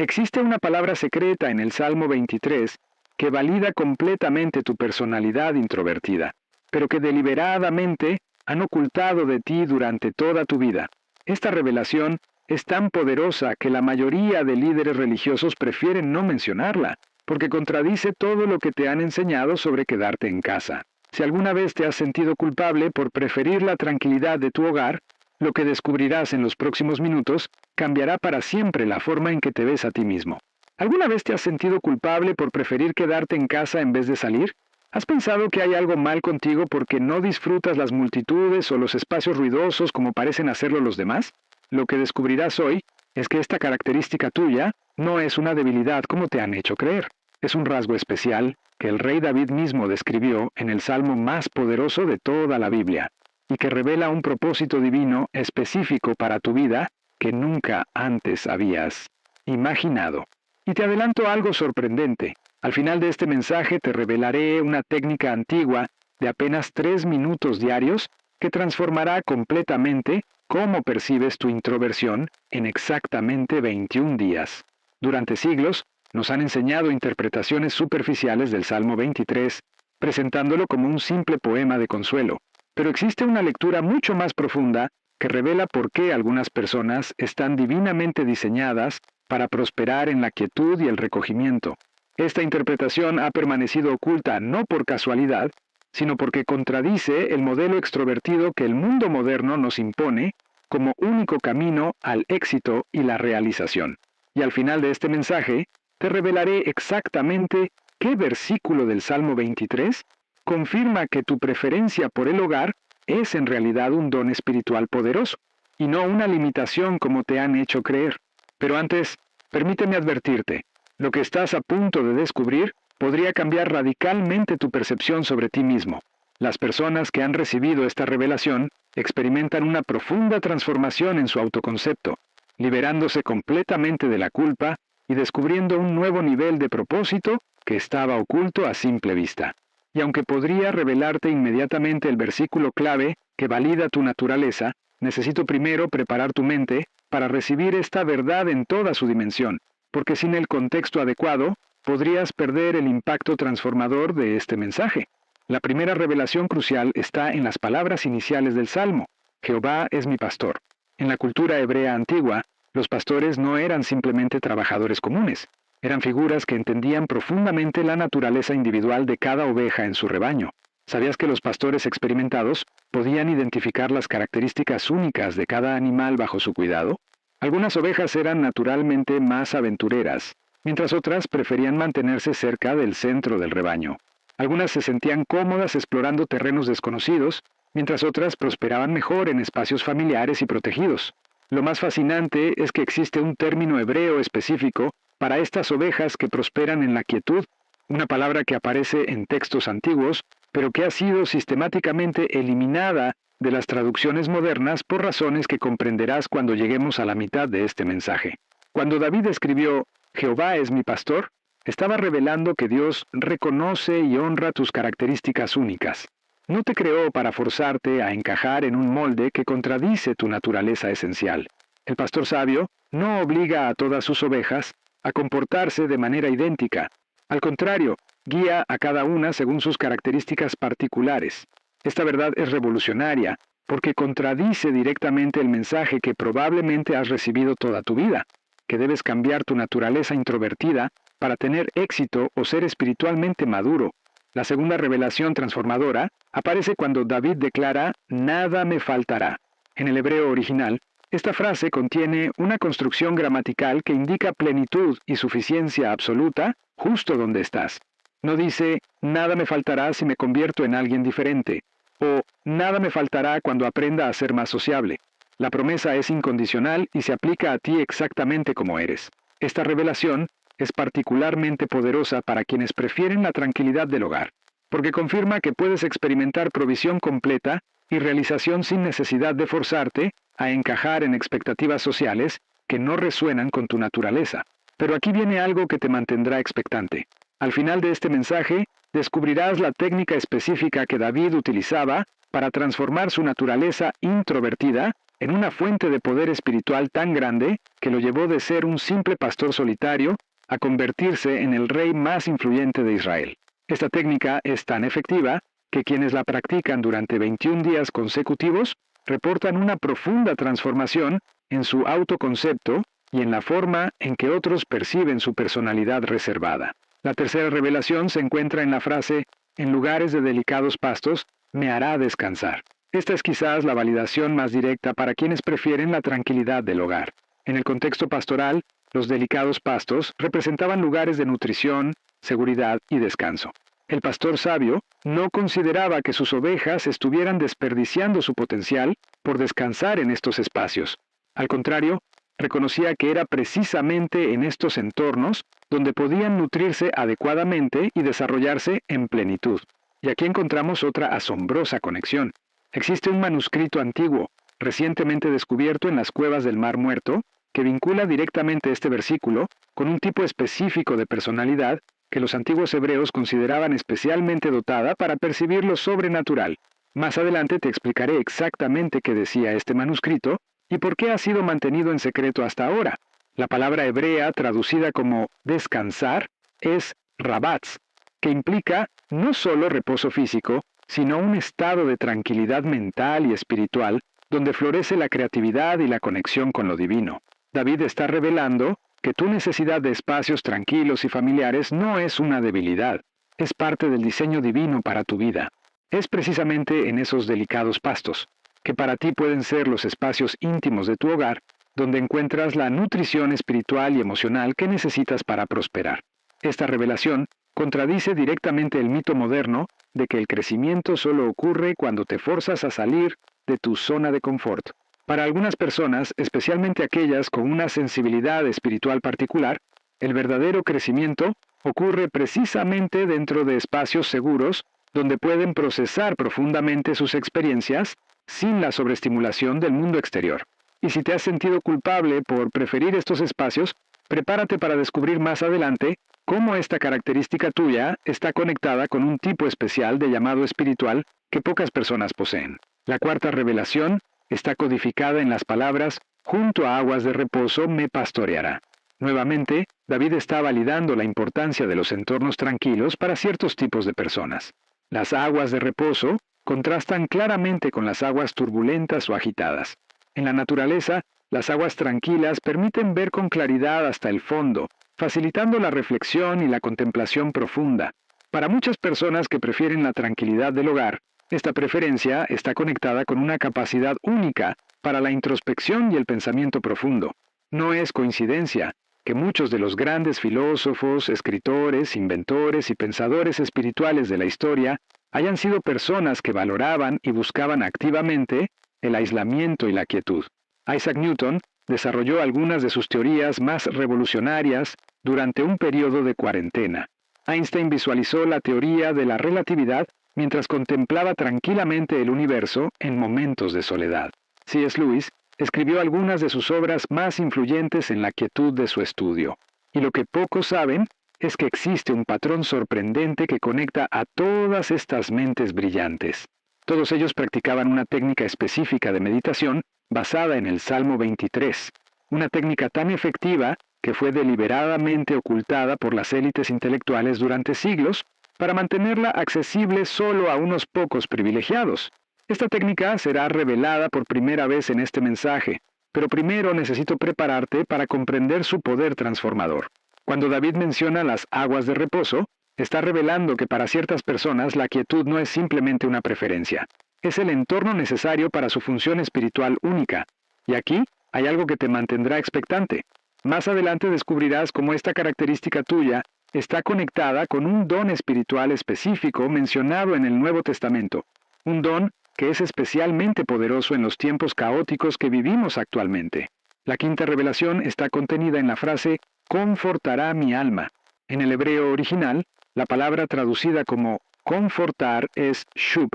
Existe una palabra secreta en el Salmo 23 que valida completamente tu personalidad introvertida, pero que deliberadamente han ocultado de ti durante toda tu vida. Esta revelación es tan poderosa que la mayoría de líderes religiosos prefieren no mencionarla, porque contradice todo lo que te han enseñado sobre quedarte en casa. Si alguna vez te has sentido culpable por preferir la tranquilidad de tu hogar, lo que descubrirás en los próximos minutos cambiará para siempre la forma en que te ves a ti mismo. ¿Alguna vez te has sentido culpable por preferir quedarte en casa en vez de salir? ¿Has pensado que hay algo mal contigo porque no disfrutas las multitudes o los espacios ruidosos como parecen hacerlo los demás? Lo que descubrirás hoy es que esta característica tuya no es una debilidad como te han hecho creer. Es un rasgo especial que el rey David mismo describió en el salmo más poderoso de toda la Biblia, y que revela un propósito divino específico para tu vida que nunca antes habías imaginado. Y te adelanto algo sorprendente. Al final de este mensaje te revelaré una técnica antigua de apenas 3 minutos diarios que transformará completamente cómo percibes tu introversión en exactamente 21 días. Durante siglos, nos han enseñado interpretaciones superficiales del Salmo 23, presentándolo como un simple poema de consuelo. Pero existe una lectura mucho más profunda que revela por qué algunas personas están divinamente diseñadas para prosperar en la quietud y el recogimiento. Esta interpretación ha permanecido oculta no por casualidad, sino porque contradice el modelo extrovertido que el mundo moderno nos impone como único camino al éxito y la realización. Y al final de este mensaje, te revelaré exactamente qué versículo del Salmo 23 confirma que tu preferencia por el hogar es en realidad un don espiritual poderoso, y no una limitación como te han hecho creer. Pero antes, permíteme advertirte, lo que estás a punto de descubrir podría cambiar radicalmente tu percepción sobre ti mismo. Las personas que han recibido esta revelación experimentan una profunda transformación en su autoconcepto, liberándose completamente de la culpa y descubriendo un nuevo nivel de propósito que estaba oculto a simple vista. Y aunque podría revelarte inmediatamente el versículo clave que valida tu naturaleza, necesito primero preparar tu mente para recibir esta verdad en toda su dimensión, porque sin el contexto adecuado, podrías perder el impacto transformador de este mensaje. La primera revelación crucial está en las palabras iniciales del Salmo: Jehová es mi pastor. En la cultura hebrea antigua, los pastores no eran simplemente trabajadores comunes. Eran figuras que entendían profundamente la naturaleza individual de cada oveja en su rebaño. ¿Sabías que los pastores experimentados podían identificar las características únicas de cada animal bajo su cuidado? Algunas ovejas eran naturalmente más aventureras, mientras otras preferían mantenerse cerca del centro del rebaño. Algunas se sentían cómodas explorando terrenos desconocidos, mientras otras prosperaban mejor en espacios familiares y protegidos. Lo más fascinante es que existe un término hebreo específico para estas ovejas que prosperan en la quietud, una palabra que aparece en textos antiguos, pero que ha sido sistemáticamente eliminada de las traducciones modernas por razones que comprenderás cuando lleguemos a la mitad de este mensaje. Cuando David escribió «Jehová es mi pastor», estaba revelando que Dios reconoce y honra tus características únicas. No te creó para forzarte a encajar en un molde que contradice tu naturaleza esencial. El pastor sabio no obliga a todas sus ovejas a comportarse de manera idéntica. Al contrario, guía a cada una según sus características particulares. Esta verdad es revolucionaria, porque contradice directamente el mensaje que probablemente has recibido toda tu vida, que debes cambiar tu naturaleza introvertida para tener éxito o ser espiritualmente maduro. La segunda revelación transformadora aparece cuando David declara «Nada me faltará». En el hebreo original, esta frase contiene una construcción gramatical que indica plenitud y suficiencia absoluta justo donde estás. No dice «Nada me faltará si me convierto en alguien diferente» o «Nada me faltará cuando aprenda a ser más sociable». La promesa es incondicional y se aplica a ti exactamente como eres. Esta revelación es particularmente poderosa para quienes prefieren la tranquilidad del hogar, porque confirma que puedes experimentar provisión completa y realización sin necesidad de forzarte a encajar en expectativas sociales que no resuenan con tu naturaleza. Pero aquí viene algo que te mantendrá expectante. Al final de este mensaje, descubrirás la técnica específica que David utilizaba para transformar su naturaleza introvertida en una fuente de poder espiritual tan grande que lo llevó de ser un simple pastor solitario a convertirse en el rey más influyente de Israel. Esta técnica es tan efectiva que quienes la practican durante 21 días consecutivos reportan una profunda transformación en su autoconcepto y en la forma en que otros perciben su personalidad reservada. La tercera revelación se encuentra en la frase, en lugares de delicados pastos, me hará descansar. Esta es quizás la validación más directa para quienes prefieren la tranquilidad del hogar. En el contexto pastoral, los delicados pastos representaban lugares de nutrición, seguridad y descanso. El pastor sabio no consideraba que sus ovejas estuvieran desperdiciando su potencial por descansar en estos espacios. Al contrario, reconocía que era precisamente en estos entornos donde podían nutrirse adecuadamente y desarrollarse en plenitud. Y aquí encontramos otra asombrosa conexión. Existe un manuscrito antiguo, recientemente descubierto en las cuevas del Mar Muerto, que vincula directamente este versículo con un tipo específico de personalidad que los antiguos hebreos consideraban especialmente dotada para percibir lo sobrenatural. Más adelante te explicaré exactamente qué decía este manuscrito y por qué ha sido mantenido en secreto hasta ahora. La palabra hebrea traducida como descansar es rabatz, que implica no solo reposo físico, sino un estado de tranquilidad mental y espiritual donde florece la creatividad y la conexión con lo divino. David está revelando que tu necesidad de espacios tranquilos y familiares no es una debilidad, es parte del diseño divino para tu vida. Es precisamente en esos delicados pastos, que para ti pueden ser los espacios íntimos de tu hogar, donde encuentras la nutrición espiritual y emocional que necesitas para prosperar. Esta revelación contradice directamente el mito moderno de que el crecimiento solo ocurre cuando te forzas a salir de tu zona de confort. Para algunas personas, especialmente aquellas con una sensibilidad espiritual particular, el verdadero crecimiento ocurre precisamente dentro de espacios seguros donde pueden procesar profundamente sus experiencias sin la sobreestimulación del mundo exterior. Y si te has sentido culpable por preferir estos espacios, prepárate para descubrir más adelante cómo esta característica tuya está conectada con un tipo especial de llamado espiritual que pocas personas poseen. La cuarta revelación está codificada en las palabras, junto a aguas de reposo me pastoreará. Nuevamente, David está validando la importancia de los entornos tranquilos para ciertos tipos de personas. Las aguas de reposo contrastan claramente con las aguas turbulentas o agitadas. En la naturaleza, las aguas tranquilas permiten ver con claridad hasta el fondo, facilitando la reflexión y la contemplación profunda. Para muchas personas que prefieren la tranquilidad del hogar, esta preferencia está conectada con una capacidad única para la introspección y el pensamiento profundo. No es coincidencia que muchos de los grandes filósofos, escritores, inventores y pensadores espirituales de la historia hayan sido personas que valoraban y buscaban activamente el aislamiento y la quietud. Isaac Newton desarrolló algunas de sus teorías más revolucionarias durante un periodo de cuarentena. Einstein visualizó la teoría de la relatividad mientras contemplaba tranquilamente el universo en momentos de soledad. C.S. Lewis escribió algunas de sus obras más influyentes en la quietud de su estudio. Y lo que pocos saben es que existe un patrón sorprendente que conecta a todas estas mentes brillantes. Todos ellos practicaban una técnica específica de meditación basada en el Salmo 23, una técnica tan efectiva que fue deliberadamente ocultada por las élites intelectuales durante siglos para mantenerla accesible solo a unos pocos privilegiados. Esta técnica será revelada por primera vez en este mensaje, pero primero necesito prepararte para comprender su poder transformador. Cuando David menciona las aguas de reposo, está revelando que para ciertas personas la quietud no es simplemente una preferencia. Es el entorno necesario para su función espiritual única. Y aquí hay algo que te mantendrá expectante. Más adelante descubrirás cómo esta característica tuya está conectada con un don espiritual específico mencionado en el Nuevo Testamento. Un don que es especialmente poderoso en los tiempos caóticos que vivimos actualmente. La quinta revelación está contenida en la frase, confortará mi alma. En el hebreo original, la palabra traducida como confortar es shub,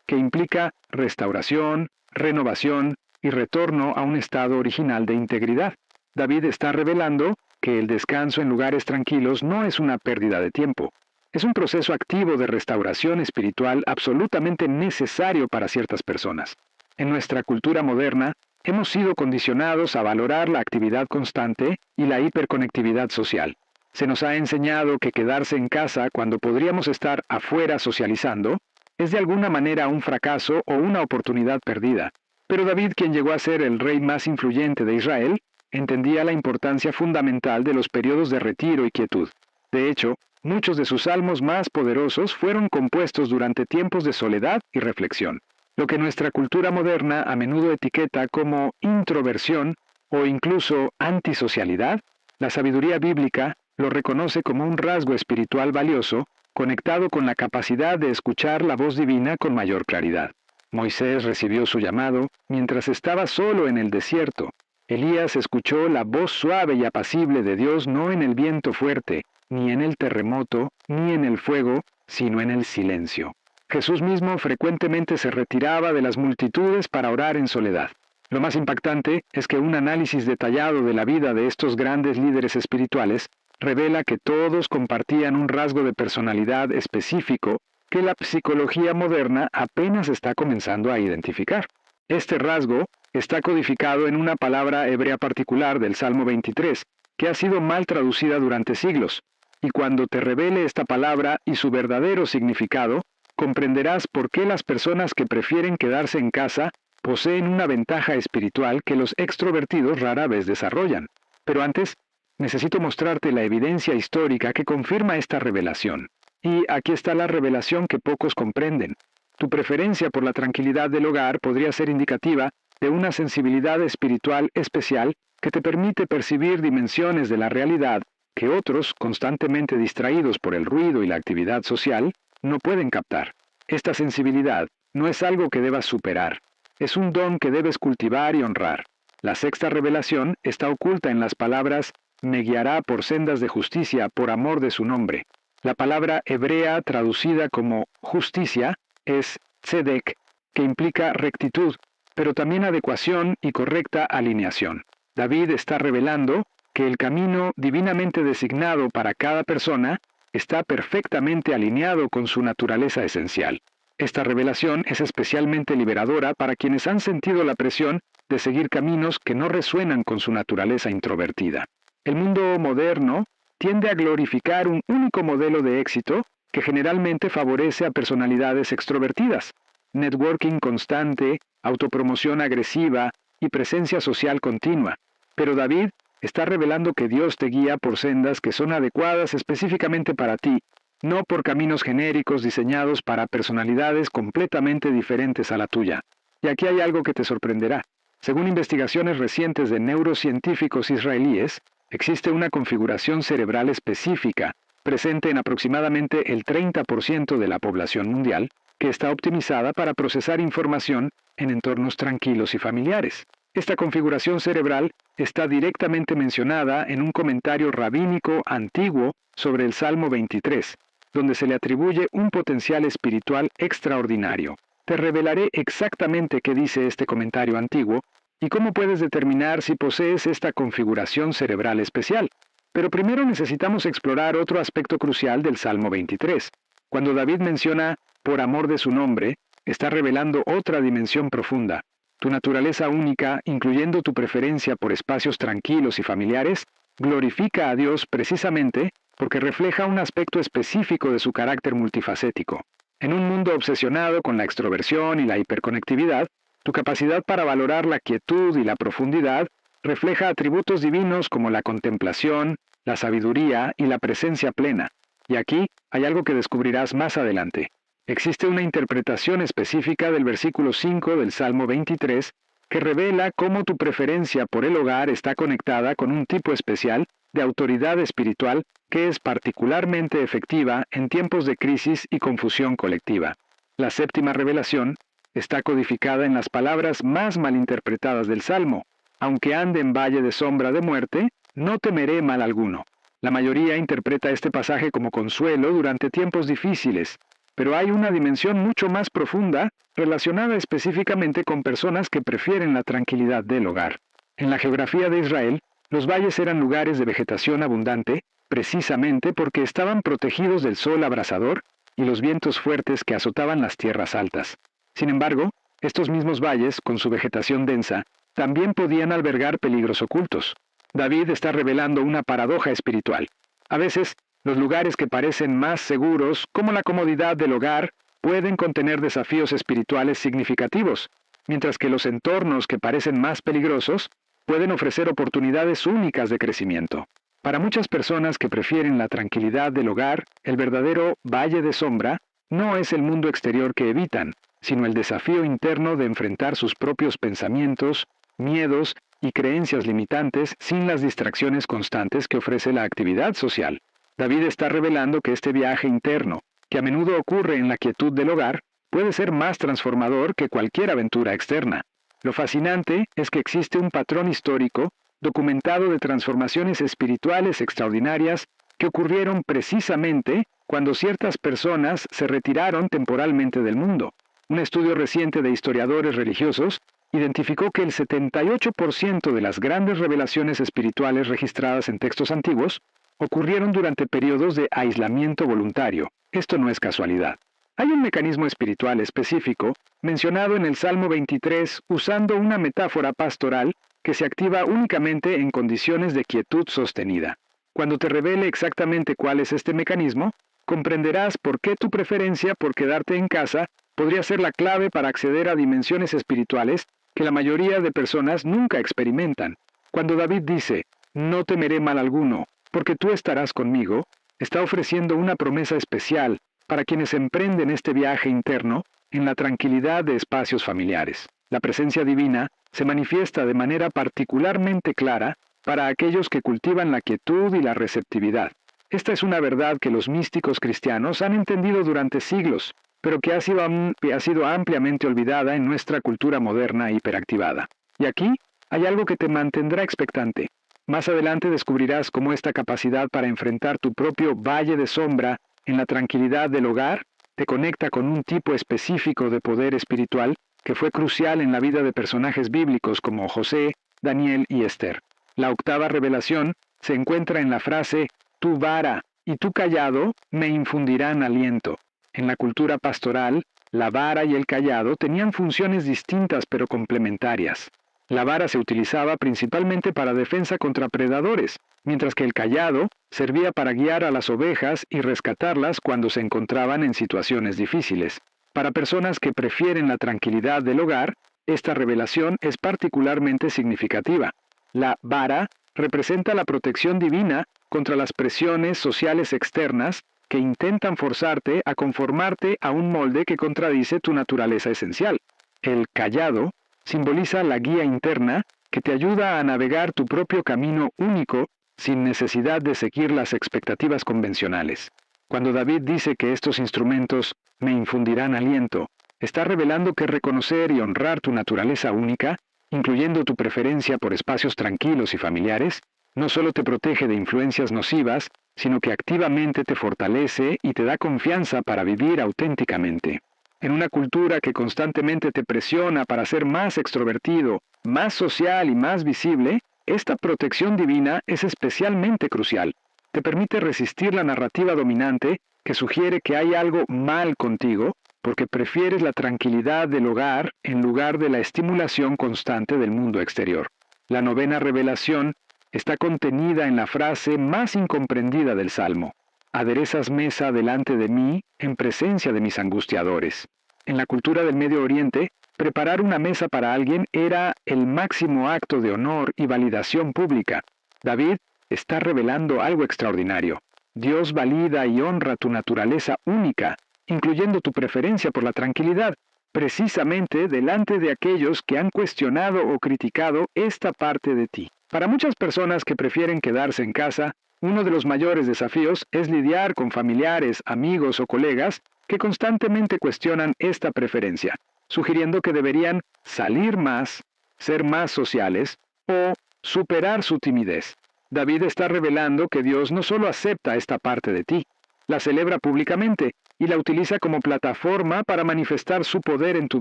que implica restauración, renovación y retorno a un estado original de integridad. David está revelando que el descanso en lugares tranquilos no es una pérdida de tiempo. Es un proceso activo de restauración espiritual absolutamente necesario para ciertas personas. En nuestra cultura moderna, Hemos sido condicionados a valorar la actividad constante y la hiperconectividad social. Se nos ha enseñado que quedarse en casa cuando podríamos estar afuera socializando es de alguna manera un fracaso o una oportunidad perdida. Pero David, quien llegó a ser el rey más influyente de Israel, entendía la importancia fundamental de los periodos de retiro y quietud. De hecho, muchos de sus salmos más poderosos fueron compuestos durante tiempos de soledad y reflexión. Lo que nuestra cultura moderna a menudo etiqueta como introversión o incluso antisocialidad, la sabiduría bíblica lo reconoce como un rasgo espiritual valioso, conectado con la capacidad de escuchar la voz divina con mayor claridad. Moisés recibió su llamado mientras estaba solo en el desierto. Elías escuchó la voz suave y apacible de Dios no en el viento fuerte, ni en el terremoto, ni en el fuego, sino en el silencio. Jesús mismo frecuentemente se retiraba de las multitudes para orar en soledad. Lo más impactante es que un análisis detallado de la vida de estos grandes líderes espirituales revela que todos compartían un rasgo de personalidad específico que la psicología moderna apenas está comenzando a identificar. Este rasgo está codificado en una palabra hebrea particular del Salmo 23, que ha sido mal traducida durante siglos, y cuando te revele esta palabra y su verdadero significado, comprenderás por qué las personas que prefieren quedarse en casa poseen una ventaja espiritual que los extrovertidos rara vez desarrollan. Pero antes, necesito mostrarte la evidencia histórica que confirma esta revelación. Y aquí está la revelación que pocos comprenden. Tu preferencia por la tranquilidad del hogar podría ser indicativa de una sensibilidad espiritual especial que te permite percibir dimensiones de la realidad que otros, constantemente distraídos por el ruido y la actividad social, no pueden captar. Esta sensibilidad no es algo que debas superar. Es un don que debes cultivar y honrar. La sexta revelación está oculta en las palabras «me guiará por sendas de justicia por amor de su nombre». La palabra hebrea traducida como justicia es tzedek, que implica rectitud, pero también adecuación y correcta alineación. David está revelando que el camino divinamente designado para cada persona está perfectamente alineado con su naturaleza esencial. Esta revelación es especialmente liberadora para quienes han sentido la presión de seguir caminos que no resuenan con su naturaleza introvertida. El mundo moderno tiende a glorificar un único modelo de éxito que generalmente favorece a personalidades extrovertidas. Networking constante, autopromoción agresiva y presencia social continua. Pero David está revelando que Dios te guía por sendas que son adecuadas específicamente para ti, no por caminos genéricos diseñados para personalidades completamente diferentes a la tuya. Y aquí hay algo que te sorprenderá. Según investigaciones recientes de neurocientíficos israelíes, existe una configuración cerebral específica, presente en aproximadamente el 30% de la población mundial, que está optimizada para procesar información en entornos tranquilos y familiares. Esta configuración cerebral está directamente mencionada en un comentario rabínico antiguo sobre el Salmo 23, donde se le atribuye un potencial espiritual extraordinario. Te revelaré exactamente qué dice este comentario antiguo y cómo puedes determinar si posees esta configuración cerebral especial. Pero primero necesitamos explorar otro aspecto crucial del Salmo 23. Cuando David menciona «por amor de su nombre», está revelando otra dimensión profunda. Tu naturaleza única, incluyendo tu preferencia por espacios tranquilos y familiares, glorifica a Dios precisamente porque refleja un aspecto específico de su carácter multifacético. En un mundo obsesionado con la extroversión y la hiperconectividad, tu capacidad para valorar la quietud y la profundidad refleja atributos divinos como la contemplación, la sabiduría y la presencia plena. Y aquí hay algo que descubrirás más adelante. Existe una interpretación específica del versículo 5 del Salmo 23 que revela cómo tu preferencia por el hogar está conectada con un tipo especial de autoridad espiritual que es particularmente efectiva en tiempos de crisis y confusión colectiva. La séptima revelación está codificada en las palabras más malinterpretadas del Salmo. Aunque ande en valle de sombra de muerte, no temeré mal alguno. La mayoría interpreta este pasaje como consuelo durante tiempos difíciles, pero hay una dimensión mucho más profunda relacionada específicamente con personas que prefieren la tranquilidad del hogar. En la geografía de Israel, los valles eran lugares de vegetación abundante, precisamente porque estaban protegidos del sol abrasador y los vientos fuertes que azotaban las tierras altas. Sin embargo, estos mismos valles, con su vegetación densa, también podían albergar peligros ocultos. David está revelando una paradoja espiritual. A veces, los lugares que parecen más seguros, como la comodidad del hogar, pueden contener desafíos espirituales significativos, mientras que los entornos que parecen más peligrosos pueden ofrecer oportunidades únicas de crecimiento. Para muchas personas que prefieren la tranquilidad del hogar, el verdadero valle de sombra no es el mundo exterior que evitan, sino el desafío interno de enfrentar sus propios pensamientos, miedos y creencias limitantes sin las distracciones constantes que ofrece la actividad social. David está revelando que este viaje interno, que a menudo ocurre en la quietud del hogar, puede ser más transformador que cualquier aventura externa. Lo fascinante es que existe un patrón histórico documentado de transformaciones espirituales extraordinarias que ocurrieron precisamente cuando ciertas personas se retiraron temporalmente del mundo. Un estudio reciente de historiadores religiosos identificó que el 78% de las grandes revelaciones espirituales registradas en textos antiguos ocurrieron durante periodos de aislamiento voluntario. Esto no es casualidad. Hay un mecanismo espiritual específico mencionado en el Salmo 23 usando una metáfora pastoral que se activa únicamente en condiciones de quietud sostenida. Cuando te revele exactamente cuál es este mecanismo, comprenderás por qué tu preferencia por quedarte en casa podría ser la clave para acceder a dimensiones espirituales que la mayoría de personas nunca experimentan. Cuando David dice, «No temeré mal alguno, porque tú estarás conmigo», está ofreciendo una promesa especial para quienes emprenden este viaje interno en la tranquilidad de espacios familiares. La presencia divina se manifiesta de manera particularmente clara para aquellos que cultivan la quietud y la receptividad. Esta es una verdad que los místicos cristianos han entendido durante siglos, pero que ha sido ampliamente olvidada en nuestra cultura moderna hiperactivada. Y aquí hay algo que te mantendrá expectante. Más adelante descubrirás cómo esta capacidad para enfrentar tu propio valle de sombra en la tranquilidad del hogar te conecta con un tipo específico de poder espiritual que fue crucial en la vida de personajes bíblicos como José, Daniel y Esther. La octava revelación se encuentra en la frase, «Tu vara y tu cayado me infundirán aliento». En la cultura pastoral, la vara y el cayado tenían funciones distintas pero complementarias. La vara se utilizaba principalmente para defensa contra predadores, mientras que el cayado servía para guiar a las ovejas y rescatarlas cuando se encontraban en situaciones difíciles. Para personas que prefieren la tranquilidad del hogar, esta revelación es particularmente significativa. La vara representa la protección divina contra las presiones sociales externas que intentan forzarte a conformarte a un molde que contradice tu naturaleza esencial. El cayado simboliza la guía interna que te ayuda a navegar tu propio camino único sin necesidad de seguir las expectativas convencionales. Cuando David dice que estos instrumentos me infundirán aliento, está revelando que reconocer y honrar tu naturaleza única, incluyendo tu preferencia por espacios tranquilos y familiares, no solo te protege de influencias nocivas, sino que activamente te fortalece y te da confianza para vivir auténticamente. En una cultura que constantemente te presiona para ser más extrovertido, más social y más visible, esta protección divina es especialmente crucial. Te permite resistir la narrativa dominante que sugiere que hay algo mal contigo porque prefieres la tranquilidad del hogar en lugar de la estimulación constante del mundo exterior. La novena revelación está contenida en la frase más incomprendida del Salmo. Aderezas mesa delante de mí en presencia de mis angustiadores. En la cultura del Medio Oriente, preparar una mesa para alguien era el máximo acto de honor y validación pública. David está revelando algo extraordinario. Dios valida y honra tu naturaleza única, incluyendo tu preferencia por la tranquilidad, precisamente delante de aquellos que han cuestionado o criticado esta parte de ti. Para muchas personas que prefieren quedarse en casa, uno de los mayores desafíos es lidiar con familiares, amigos o colegas que constantemente cuestionan esta preferencia, sugiriendo que deberían salir más, ser más sociales o superar su timidez. David está revelando que Dios no solo acepta esta parte de ti, la celebra públicamente y la utiliza como plataforma para manifestar su poder en tu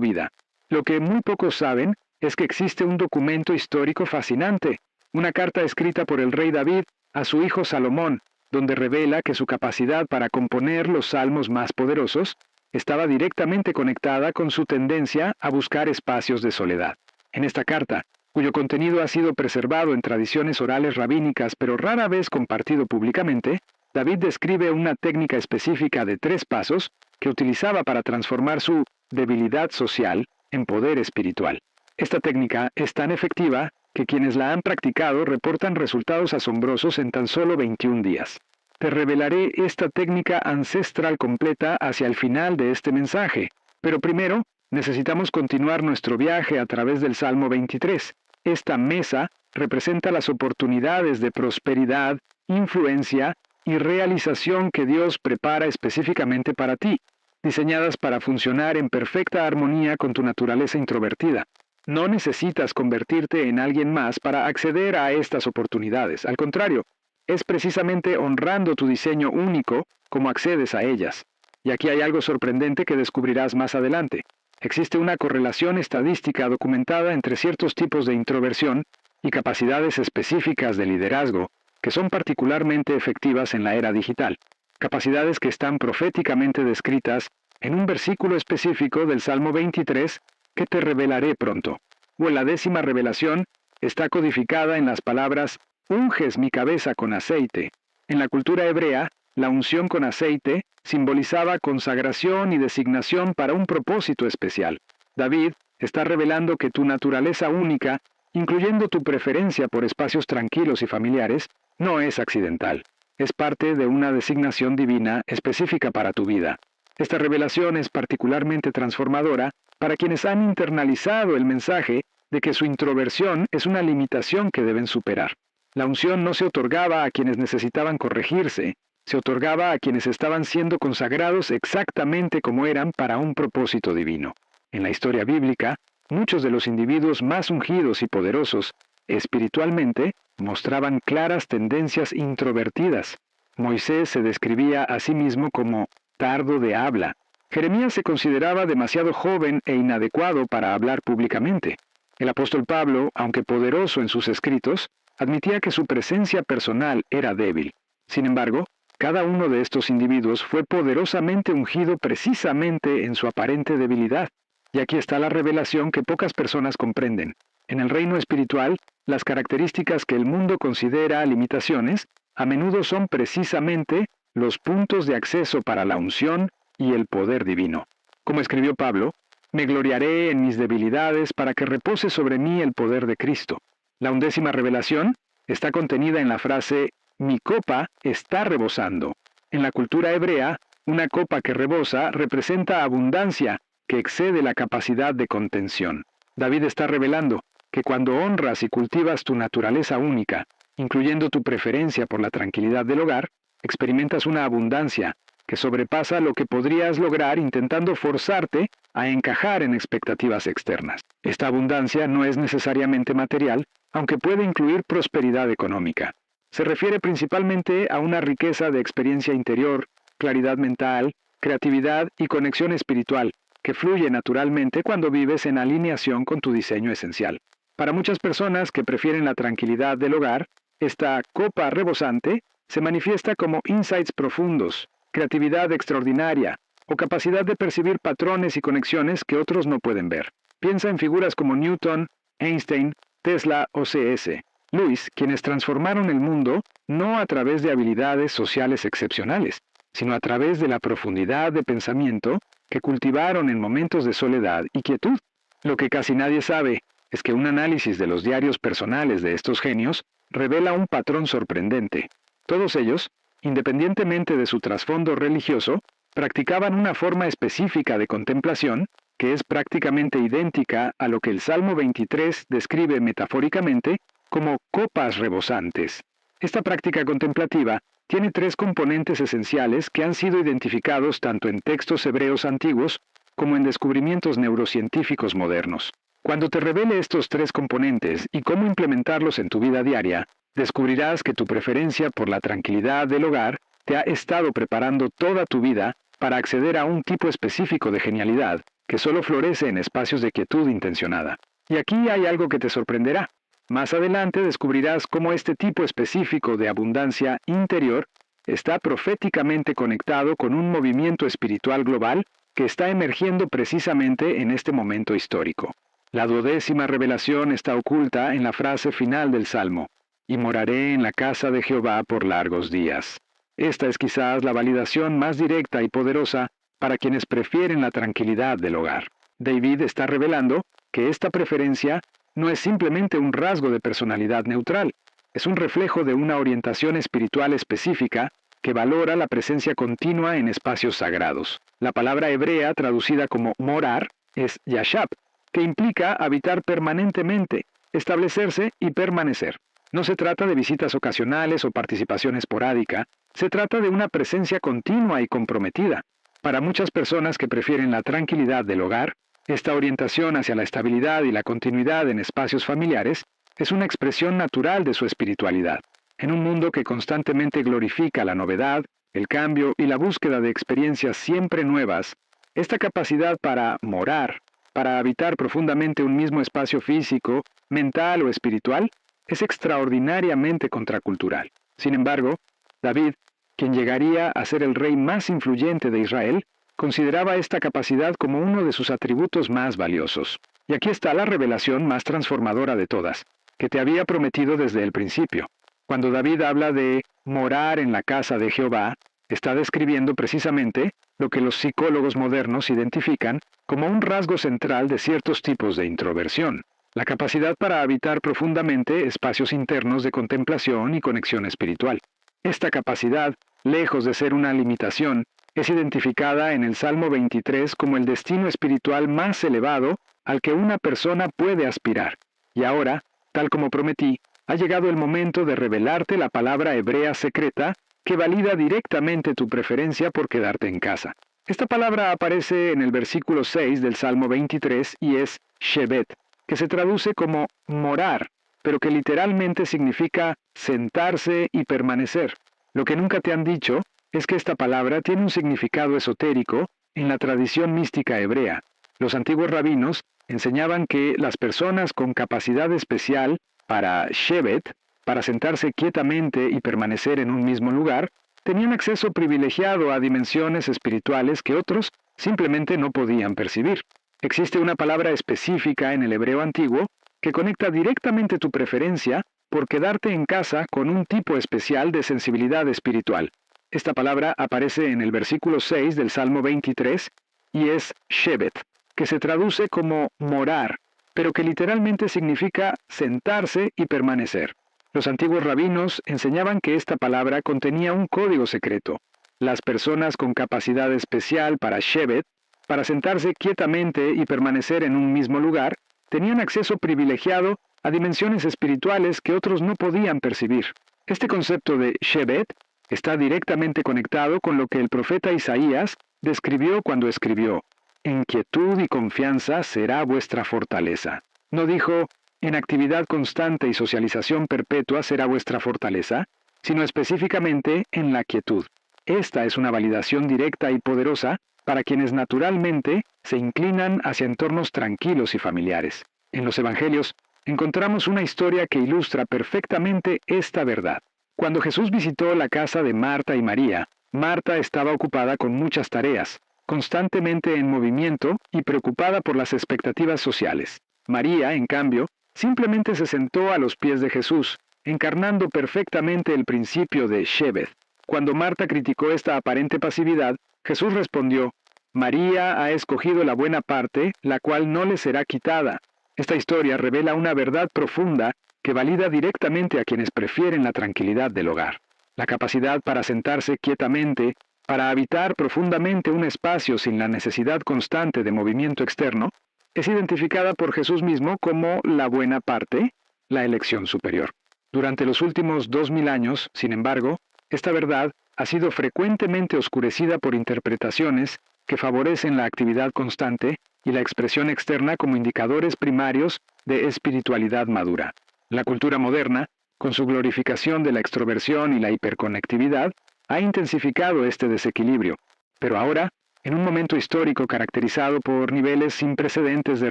vida. Lo que muy pocos saben es que existe un documento histórico fascinante, una carta escrita por el rey David a su hijo Salomón, donde revela que su capacidad para componer los salmos más poderosos estaba directamente conectada con su tendencia a buscar espacios de soledad. En esta carta, cuyo contenido ha sido preservado en tradiciones orales rabínicas pero rara vez compartido públicamente, David describe una técnica específica de 3 pasos que utilizaba para transformar su debilidad social en poder espiritual. Esta técnica es tan efectiva que quienes la han practicado reportan resultados asombrosos en tan solo 21 días. Te revelaré esta técnica ancestral completa hacia el final de este mensaje, pero primero necesitamos continuar nuestro viaje a través del Salmo 23. Esta mesa representa las oportunidades de prosperidad, influencia y realización que Dios prepara específicamente para ti, diseñadas para funcionar en perfecta armonía con tu naturaleza introvertida. No necesitas convertirte en alguien más para acceder a estas oportunidades. Al contrario, es precisamente honrando tu diseño único como accedes a ellas. Y aquí hay algo sorprendente que descubrirás más adelante. Existe una correlación estadística documentada entre ciertos tipos de introversión y capacidades específicas de liderazgo que son particularmente efectivas en la era digital. Capacidades que están proféticamente descritas en un versículo específico del Salmo 23 que te revelaré pronto. O la 10ª revelación está codificada en las palabras «unges mi cabeza con aceite». En la cultura hebrea, la unción con aceite simbolizaba consagración y designación para un propósito especial. David está revelando que tu naturaleza única, incluyendo tu preferencia por espacios tranquilos y familiares, no es accidental. Es parte de una designación divina específica para tu vida. Esta revelación es particularmente transformadora para quienes han internalizado el mensaje de que su introversión es una limitación que deben superar. La unción no se otorgaba a quienes necesitaban corregirse, se otorgaba a quienes estaban siendo consagrados exactamente como eran para un propósito divino. En la historia bíblica, muchos de los individuos más ungidos y poderosos, espiritualmente, mostraban claras tendencias introvertidas. Moisés se describía a sí mismo como tardo de habla. Jeremías se consideraba demasiado joven e inadecuado para hablar públicamente. El apóstol Pablo, aunque poderoso en sus escritos, admitía que su presencia personal era débil. Sin embargo, cada uno de estos individuos fue poderosamente ungido precisamente en su aparente debilidad. Y aquí está la revelación que pocas personas comprenden. En el reino espiritual, las características que el mundo considera limitaciones, a menudo son precisamente los puntos de acceso para la unción y el poder divino. Como escribió Pablo, me gloriaré en mis debilidades para que repose sobre mí el poder de Cristo. La 11ª revelación está contenida en la frase, mi copa está rebosando. En la cultura hebrea, una copa que rebosa representa abundancia que excede la capacidad de contención. David está revelando que cuando honras y cultivas tu naturaleza única, incluyendo tu preferencia por la tranquilidad del hogar, experimentas una abundancia que sobrepasa lo que podrías lograr intentando forzarte a encajar en expectativas externas. Esta abundancia no es necesariamente material, aunque puede incluir prosperidad económica. Se refiere principalmente a una riqueza de experiencia interior, claridad mental, creatividad y conexión espiritual, que fluye naturalmente cuando vives en alineación con tu diseño esencial. Para muchas personas que prefieren la tranquilidad del hogar, esta copa rebosante se manifiesta como insights profundos, creatividad extraordinaria o capacidad de percibir patrones y conexiones que otros no pueden ver. Piensa en figuras como Newton, Einstein, Tesla o C.S. Lewis, quienes transformaron el mundo no a través de habilidades sociales excepcionales, sino a través de la profundidad de pensamiento que cultivaron en momentos de soledad y quietud. Lo que casi nadie sabe es que un análisis de los diarios personales de estos genios revela un patrón sorprendente. Todos ellos, independientemente de su trasfondo religioso, practicaban una forma específica de contemplación que es prácticamente idéntica a lo que el Salmo 23 describe metafóricamente como copas rebosantes. Esta práctica contemplativa tiene 3 componentes esenciales que han sido identificados tanto en textos hebreos antiguos como en descubrimientos neurocientíficos modernos. Cuando te revele estos 3 componentes y cómo implementarlos en tu vida diaria, descubrirás que tu preferencia por la tranquilidad del hogar te ha estado preparando toda tu vida para acceder a un tipo específico de genialidad que solo florece en espacios de quietud intencionada. Y aquí hay algo que te sorprenderá. Más adelante descubrirás cómo este tipo específico de abundancia interior está proféticamente conectado con un movimiento espiritual global que está emergiendo precisamente en este momento histórico. La 12ª revelación está oculta en la frase final del Salmo: y moraré en la casa de Jehová por largos días. Esta es quizás la validación más directa y poderosa para quienes prefieren la tranquilidad del hogar. David está revelando que esta preferencia no es simplemente un rasgo de personalidad neutral, es un reflejo de una orientación espiritual específica que valora la presencia continua en espacios sagrados. La palabra hebrea traducida como morar es yashab, que implica habitar permanentemente, establecerse y permanecer. No se trata de visitas ocasionales o participación esporádica, se trata de una presencia continua y comprometida. Para muchas personas que prefieren la tranquilidad del hogar, esta orientación hacia la estabilidad y la continuidad en espacios familiares es una expresión natural de su espiritualidad. En un mundo que constantemente glorifica la novedad, el cambio y la búsqueda de experiencias siempre nuevas, esta capacidad para morar, para habitar profundamente un mismo espacio físico, mental o espiritual, es extraordinariamente contracultural. Sin embargo, David, quien llegaría a ser el rey más influyente de Israel, consideraba esta capacidad como uno de sus atributos más valiosos. Y aquí está la revelación más transformadora de todas, que te había prometido desde el principio. Cuando David habla de morar en la casa de Jehová, está describiendo precisamente lo que los psicólogos modernos identifican como un rasgo central de ciertos tipos de introversión: la capacidad para habitar profundamente espacios internos de contemplación y conexión espiritual. Esta capacidad, lejos de ser una limitación, es identificada en el Salmo 23 como el destino espiritual más elevado al que una persona puede aspirar. Y ahora, tal como prometí, ha llegado el momento de revelarte la palabra hebrea secreta que valida directamente tu preferencia por quedarte en casa. Esta palabra aparece en el versículo 6 del Salmo 23 y es shevet, que se traduce como morar, pero que literalmente significa sentarse y permanecer. Lo que nunca te han dicho es que esta palabra tiene un significado esotérico en la tradición mística hebrea. Los antiguos rabinos enseñaban que las personas con capacidad especial para shevet, para sentarse quietamente y permanecer en un mismo lugar, tenían acceso privilegiado a dimensiones espirituales que otros simplemente no podían percibir. Existe una palabra específica en el hebreo antiguo que conecta directamente tu preferencia por quedarte en casa con un tipo especial de sensibilidad espiritual. Esta palabra aparece en el versículo 6 del Salmo 23 y es shevet, que se traduce como morar, pero que literalmente significa sentarse y permanecer. Los antiguos rabinos enseñaban que esta palabra contenía un código secreto. Las personas con capacidad especial para shevet, para sentarse quietamente y permanecer en un mismo lugar, tenían acceso privilegiado a dimensiones espirituales que otros no podían percibir. Este concepto de shevet está directamente conectado con lo que el profeta Isaías describió cuando escribió: «En quietud y confianza será vuestra fortaleza». No dijo: «En actividad constante y socialización perpetua será vuestra fortaleza», sino específicamente en la quietud. Esta es una validación directa y poderosa para quienes naturalmente se inclinan hacia entornos tranquilos y familiares. En los Evangelios encontramos una historia que ilustra perfectamente esta verdad. Cuando Jesús visitó la casa de Marta y María, Marta estaba ocupada con muchas tareas, constantemente en movimiento y preocupada por las expectativas sociales. María, en cambio, simplemente se sentó a los pies de Jesús, encarnando perfectamente el principio de shevet. Cuando Marta criticó esta aparente pasividad, Jesús respondió: «María ha escogido la buena parte, la cual no le será quitada». Esta historia revela una verdad profunda que valida directamente a quienes prefieren la tranquilidad del hogar. La capacidad para sentarse quietamente, para habitar profundamente un espacio sin la necesidad constante de movimiento externo, es identificada por Jesús mismo como la buena parte, la elección superior. Durante los últimos 2000 años, sin embargo, esta verdad ha sido frecuentemente oscurecida por interpretaciones que favorecen la actividad constante y la expresión externa como indicadores primarios de espiritualidad madura. La cultura moderna, con su glorificación de la extroversión y la hiperconectividad, ha intensificado este desequilibrio. Pero ahora, en un momento histórico caracterizado por niveles sin precedentes de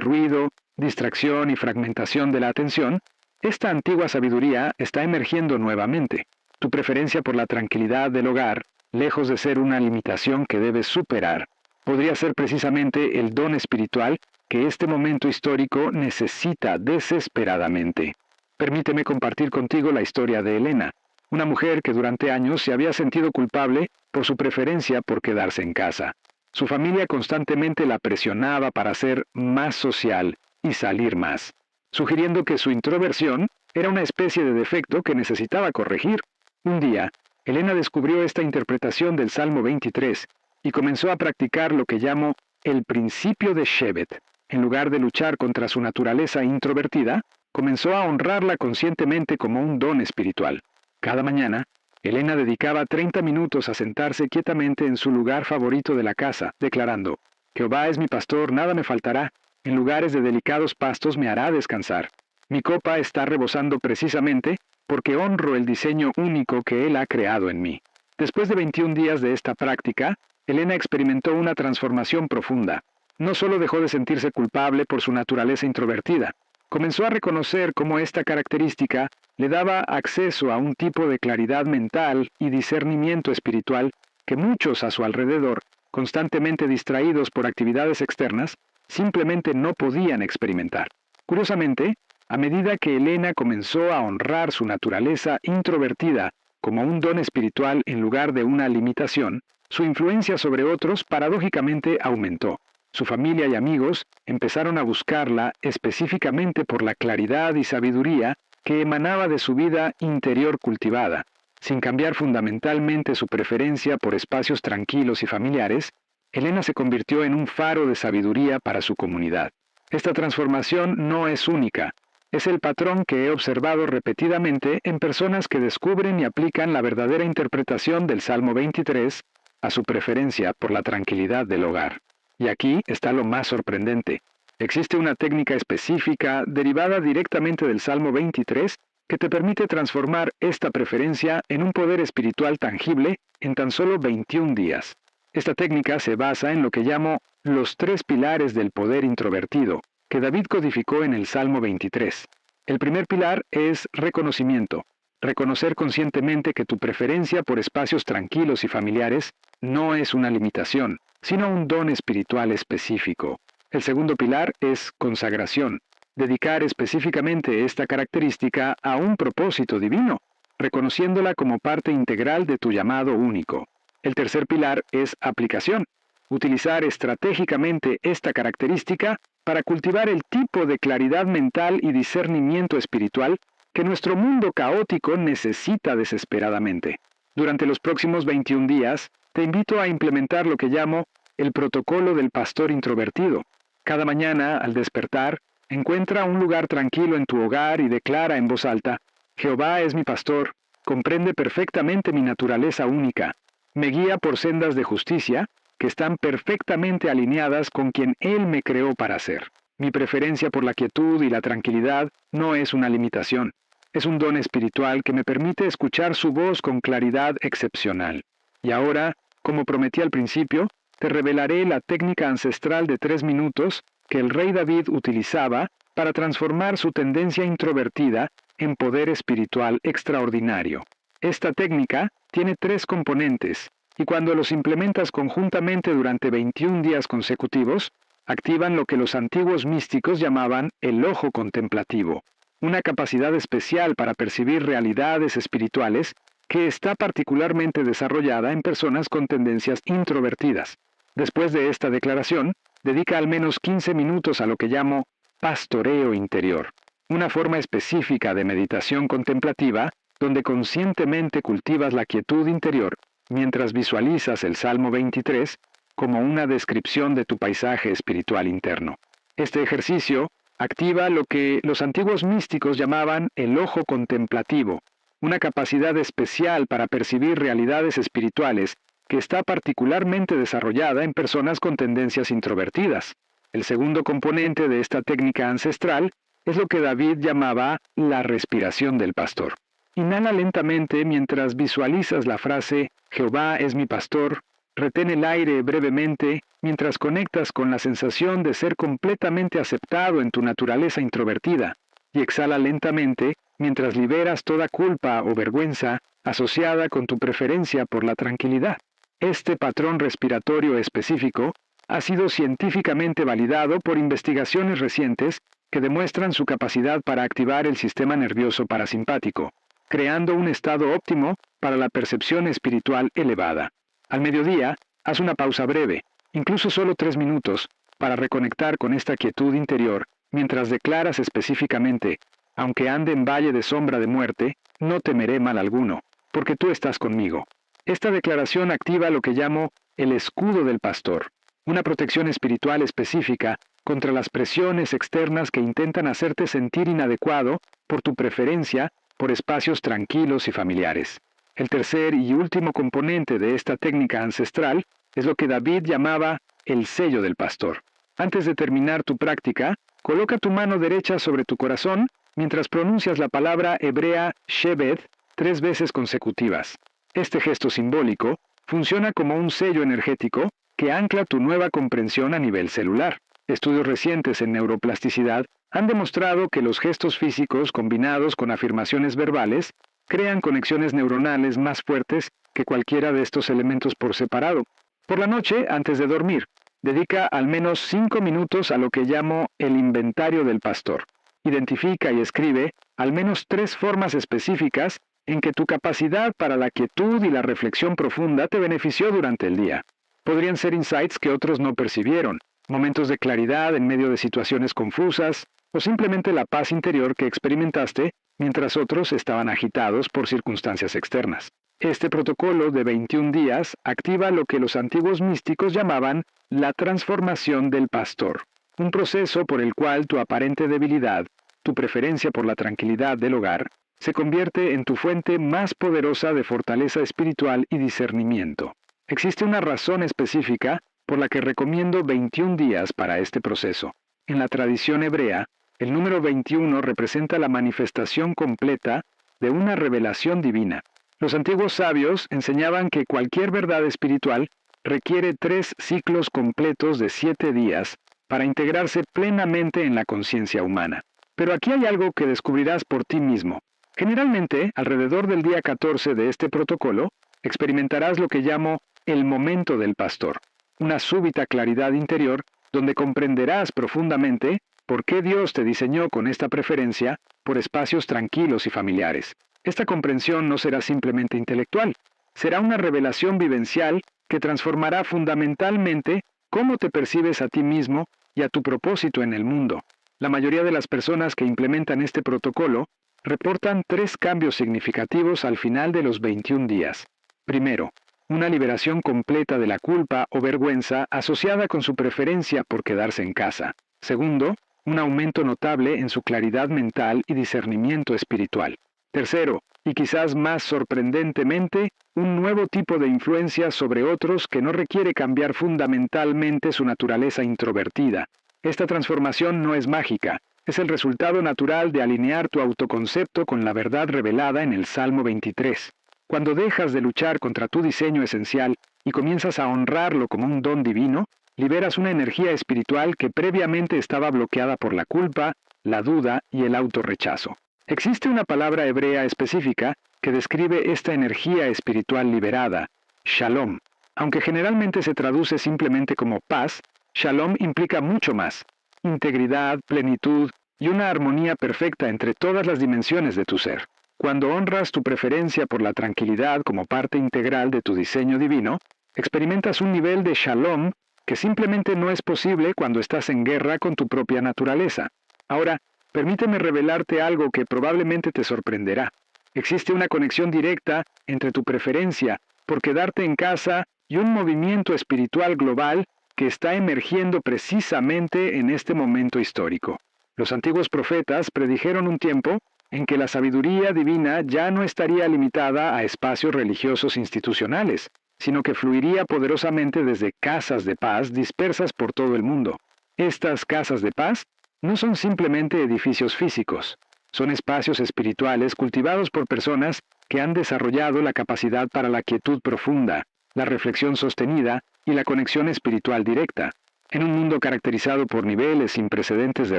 ruido, distracción y fragmentación de la atención, esta antigua sabiduría está emergiendo nuevamente. Tu preferencia por la tranquilidad del hogar, lejos de ser una limitación que debes superar, Podría ser precisamente el don espiritual que este momento histórico necesita desesperadamente. Permíteme compartir contigo la historia de Elena, una mujer que durante años se había sentido culpable por su preferencia por quedarse en casa. Su familia constantemente la presionaba para ser más social y salir más, sugiriendo que su introversión era una especie de defecto que necesitaba corregir. Un día, Elena descubrió esta interpretación del Salmo 23 y comenzó a practicar lo que llamo el principio de Shevet. En lugar de luchar contra su naturaleza introvertida, comenzó a honrarla conscientemente como un don espiritual. Cada mañana, Elena dedicaba 30 minutos a sentarse quietamente en su lugar favorito de la casa, declarando: «Jehová es mi pastor, nada me faltará. En lugares de delicados pastos me hará descansar. Mi copa está rebosando precisamente porque honro el diseño único que Él ha creado en mí». Después de 21 días de esta práctica, Elena experimentó una transformación profunda. No solo dejó de sentirse culpable por su naturaleza introvertida, comenzó a reconocer cómo esta característica le daba acceso a un tipo de claridad mental y discernimiento espiritual que muchos a su alrededor, constantemente distraídos por actividades externas, simplemente no podían experimentar. Curiosamente, a medida que Elena comenzó a honrar su naturaleza introvertida como un don espiritual en lugar de una limitación, su influencia sobre otros paradójicamente aumentó. Su familia y amigos empezaron a buscarla específicamente por la claridad y sabiduría que emanaba de su vida interior cultivada. Sin cambiar fundamentalmente su preferencia por espacios tranquilos y familiares, Elena se convirtió en un faro de sabiduría para su comunidad. Esta transformación no es única. Es el patrón que he observado repetidamente en personas que descubren y aplican la verdadera interpretación del Salmo 23 a su preferencia por la tranquilidad del hogar. Y aquí está lo más sorprendente. Existe una técnica específica derivada directamente del Salmo 23 que te permite transformar esta preferencia en un poder espiritual tangible en tan solo 21 días. Esta técnica se basa en lo que llamo los 3 pilares del poder introvertido, que David codificó en el Salmo 23. El primer pilar es reconocimiento. Reconocer conscientemente que tu preferencia por espacios tranquilos y familiares no es una limitación, sino un don espiritual específico. El segundo pilar es consagración. Dedicar específicamente esta característica a un propósito divino, reconociéndola como parte integral de tu llamado único. El tercer pilar es aplicación. Utilizar estratégicamente esta característica para cultivar el tipo de claridad mental y discernimiento espiritual que nuestro mundo caótico necesita desesperadamente. Durante los próximos 21 días, te invito a implementar lo que llamo el protocolo del pastor introvertido. Cada mañana, al despertar, encuentra un lugar tranquilo en tu hogar y declara en voz alta: «Jehová es mi pastor, comprende perfectamente mi naturaleza única. Me guía por sendas de justicia que están perfectamente alineadas con quien Él me creó para ser. Mi preferencia por la quietud y la tranquilidad no es una limitación. Es un don espiritual que me permite escuchar su voz con claridad excepcional. Y ahora, como prometí al principio, te revelaré la técnica ancestral de 3 minutos que el rey David utilizaba para transformar su tendencia introvertida en poder espiritual extraordinario. Esta técnica tiene 3 componentes, y cuando los implementas conjuntamente durante 21 días consecutivos, activan lo que los antiguos místicos llamaban el ojo contemplativo, una capacidad especial para percibir realidades espirituales que está particularmente desarrollada en personas con tendencias introvertidas. Después de esta declaración, dedica al menos 15 minutos a lo que llamo pastoreo interior, una forma específica de meditación contemplativa donde conscientemente cultivas la quietud interior mientras visualizas el Salmo 23 como una descripción de tu paisaje espiritual interno. Este ejercicio activa lo que los antiguos místicos llamaban el ojo contemplativo, una capacidad especial para percibir realidades espirituales que está particularmente desarrollada en personas con tendencias introvertidas. El segundo componente de esta técnica ancestral es lo que David llamaba la respiración del pastor. Inhala lentamente mientras visualizas la frase «Jehová es mi pastor». Retén el aire brevemente mientras conectas con la sensación de ser completamente aceptado en tu naturaleza introvertida, y exhala lentamente mientras liberas toda culpa o vergüenza asociada con tu preferencia por la tranquilidad. Este patrón respiratorio específico ha sido científicamente validado por investigaciones recientes que demuestran su capacidad para activar el sistema nervioso parasimpático, creando un estado óptimo para la percepción espiritual elevada. Al mediodía, haz una pausa breve, incluso solo 3 minutos, para reconectar con esta quietud interior, mientras declaras específicamente: aunque ande en valle de sombra de muerte, no temeré mal alguno, porque tú estás conmigo. Esta declaración activa lo que llamo el escudo del pastor, una protección espiritual específica contra las presiones externas que intentan hacerte sentir inadecuado por tu preferencia por espacios tranquilos y familiares. El tercer y último componente de esta técnica ancestral es lo que David llamaba el sello del pastor. Antes de terminar tu práctica, coloca tu mano derecha sobre tu corazón mientras pronuncias la palabra hebrea Shebed 3 veces consecutivas. Este gesto simbólico funciona como un sello energético que ancla tu nueva comprensión a nivel celular. Estudios recientes en neuroplasticidad han demostrado que los gestos físicos combinados con afirmaciones verbales crean conexiones neuronales más fuertes que cualquiera de estos elementos por separado. Por la noche, antes de dormir, dedica al menos 5 minutos a lo que llamo el inventario del pastor. Identifica y escribe al menos 3 formas específicas en que tu capacidad para la quietud y la reflexión profunda te benefició durante el día. Podrían ser insights que otros no percibieron, momentos de claridad en medio de situaciones confusas, o simplemente la paz interior que experimentaste mientras otros estaban agitados por circunstancias externas. Este protocolo de 21 días activa lo que los antiguos místicos llamaban la transformación del pastor, un proceso por el cual tu aparente debilidad, tu preferencia por la tranquilidad del hogar, se convierte en tu fuente más poderosa de fortaleza espiritual y discernimiento. Existe una razón específica por la que recomiendo 21 días para este proceso. En la tradición hebrea, el número 21 representa la manifestación completa de una revelación divina. Los antiguos sabios enseñaban que cualquier verdad espiritual requiere 3 ciclos completos de 7 días para integrarse plenamente en la conciencia humana. Pero aquí hay algo que descubrirás por ti mismo. Generalmente, alrededor del día 14 de este protocolo, experimentarás lo que llamo el momento del pastor, una súbita claridad interior donde comprenderás profundamente por qué Dios te diseñó con esta preferencia por espacios tranquilos y familiares. Esta comprensión no será simplemente intelectual, será una revelación vivencial que transformará fundamentalmente cómo te percibes a ti mismo y a tu propósito en el mundo. La mayoría de las personas que implementan este protocolo reportan 3 cambios significativos al final de los 21 días. Primero, una liberación completa de la culpa o vergüenza asociada con su preferencia por quedarse en casa. Segundo, un aumento notable en su claridad mental y discernimiento espiritual. Tercero, y quizás más sorprendentemente, un nuevo tipo de influencia sobre otros que no requiere cambiar fundamentalmente su naturaleza introvertida. Esta transformación no es mágica, es el resultado natural de alinear tu autoconcepto con la verdad revelada en el Salmo 23. Cuando dejas de luchar contra tu diseño esencial y comienzas a honrarlo como un don divino, liberas una energía espiritual que previamente estaba bloqueada por la culpa, la duda y el autorrechazo. Existe una palabra hebrea específica que describe esta energía espiritual liberada, shalom. Aunque generalmente se traduce simplemente como paz, shalom implica mucho más: integridad, plenitud y una armonía perfecta entre todas las dimensiones de tu ser. Cuando honras tu preferencia por la tranquilidad como parte integral de tu diseño divino, experimentas un nivel de shalom que simplemente no es posible cuando estás en guerra con tu propia naturaleza. Ahora, permíteme revelarte algo que probablemente te sorprenderá. Existe una conexión directa entre tu preferencia por quedarte en casa y un movimiento espiritual global que está emergiendo precisamente en este momento histórico. Los antiguos profetas predijeron un tiempo en que la sabiduría divina ya no estaría limitada a espacios religiosos institucionales, sino que fluiría poderosamente desde casas de paz dispersas por todo el mundo. Estas casas de paz no son simplemente edificios físicos, son espacios espirituales cultivados por personas que han desarrollado la capacidad para la quietud profunda, la reflexión sostenida y la conexión espiritual directa. En un mundo caracterizado por niveles sin precedentes de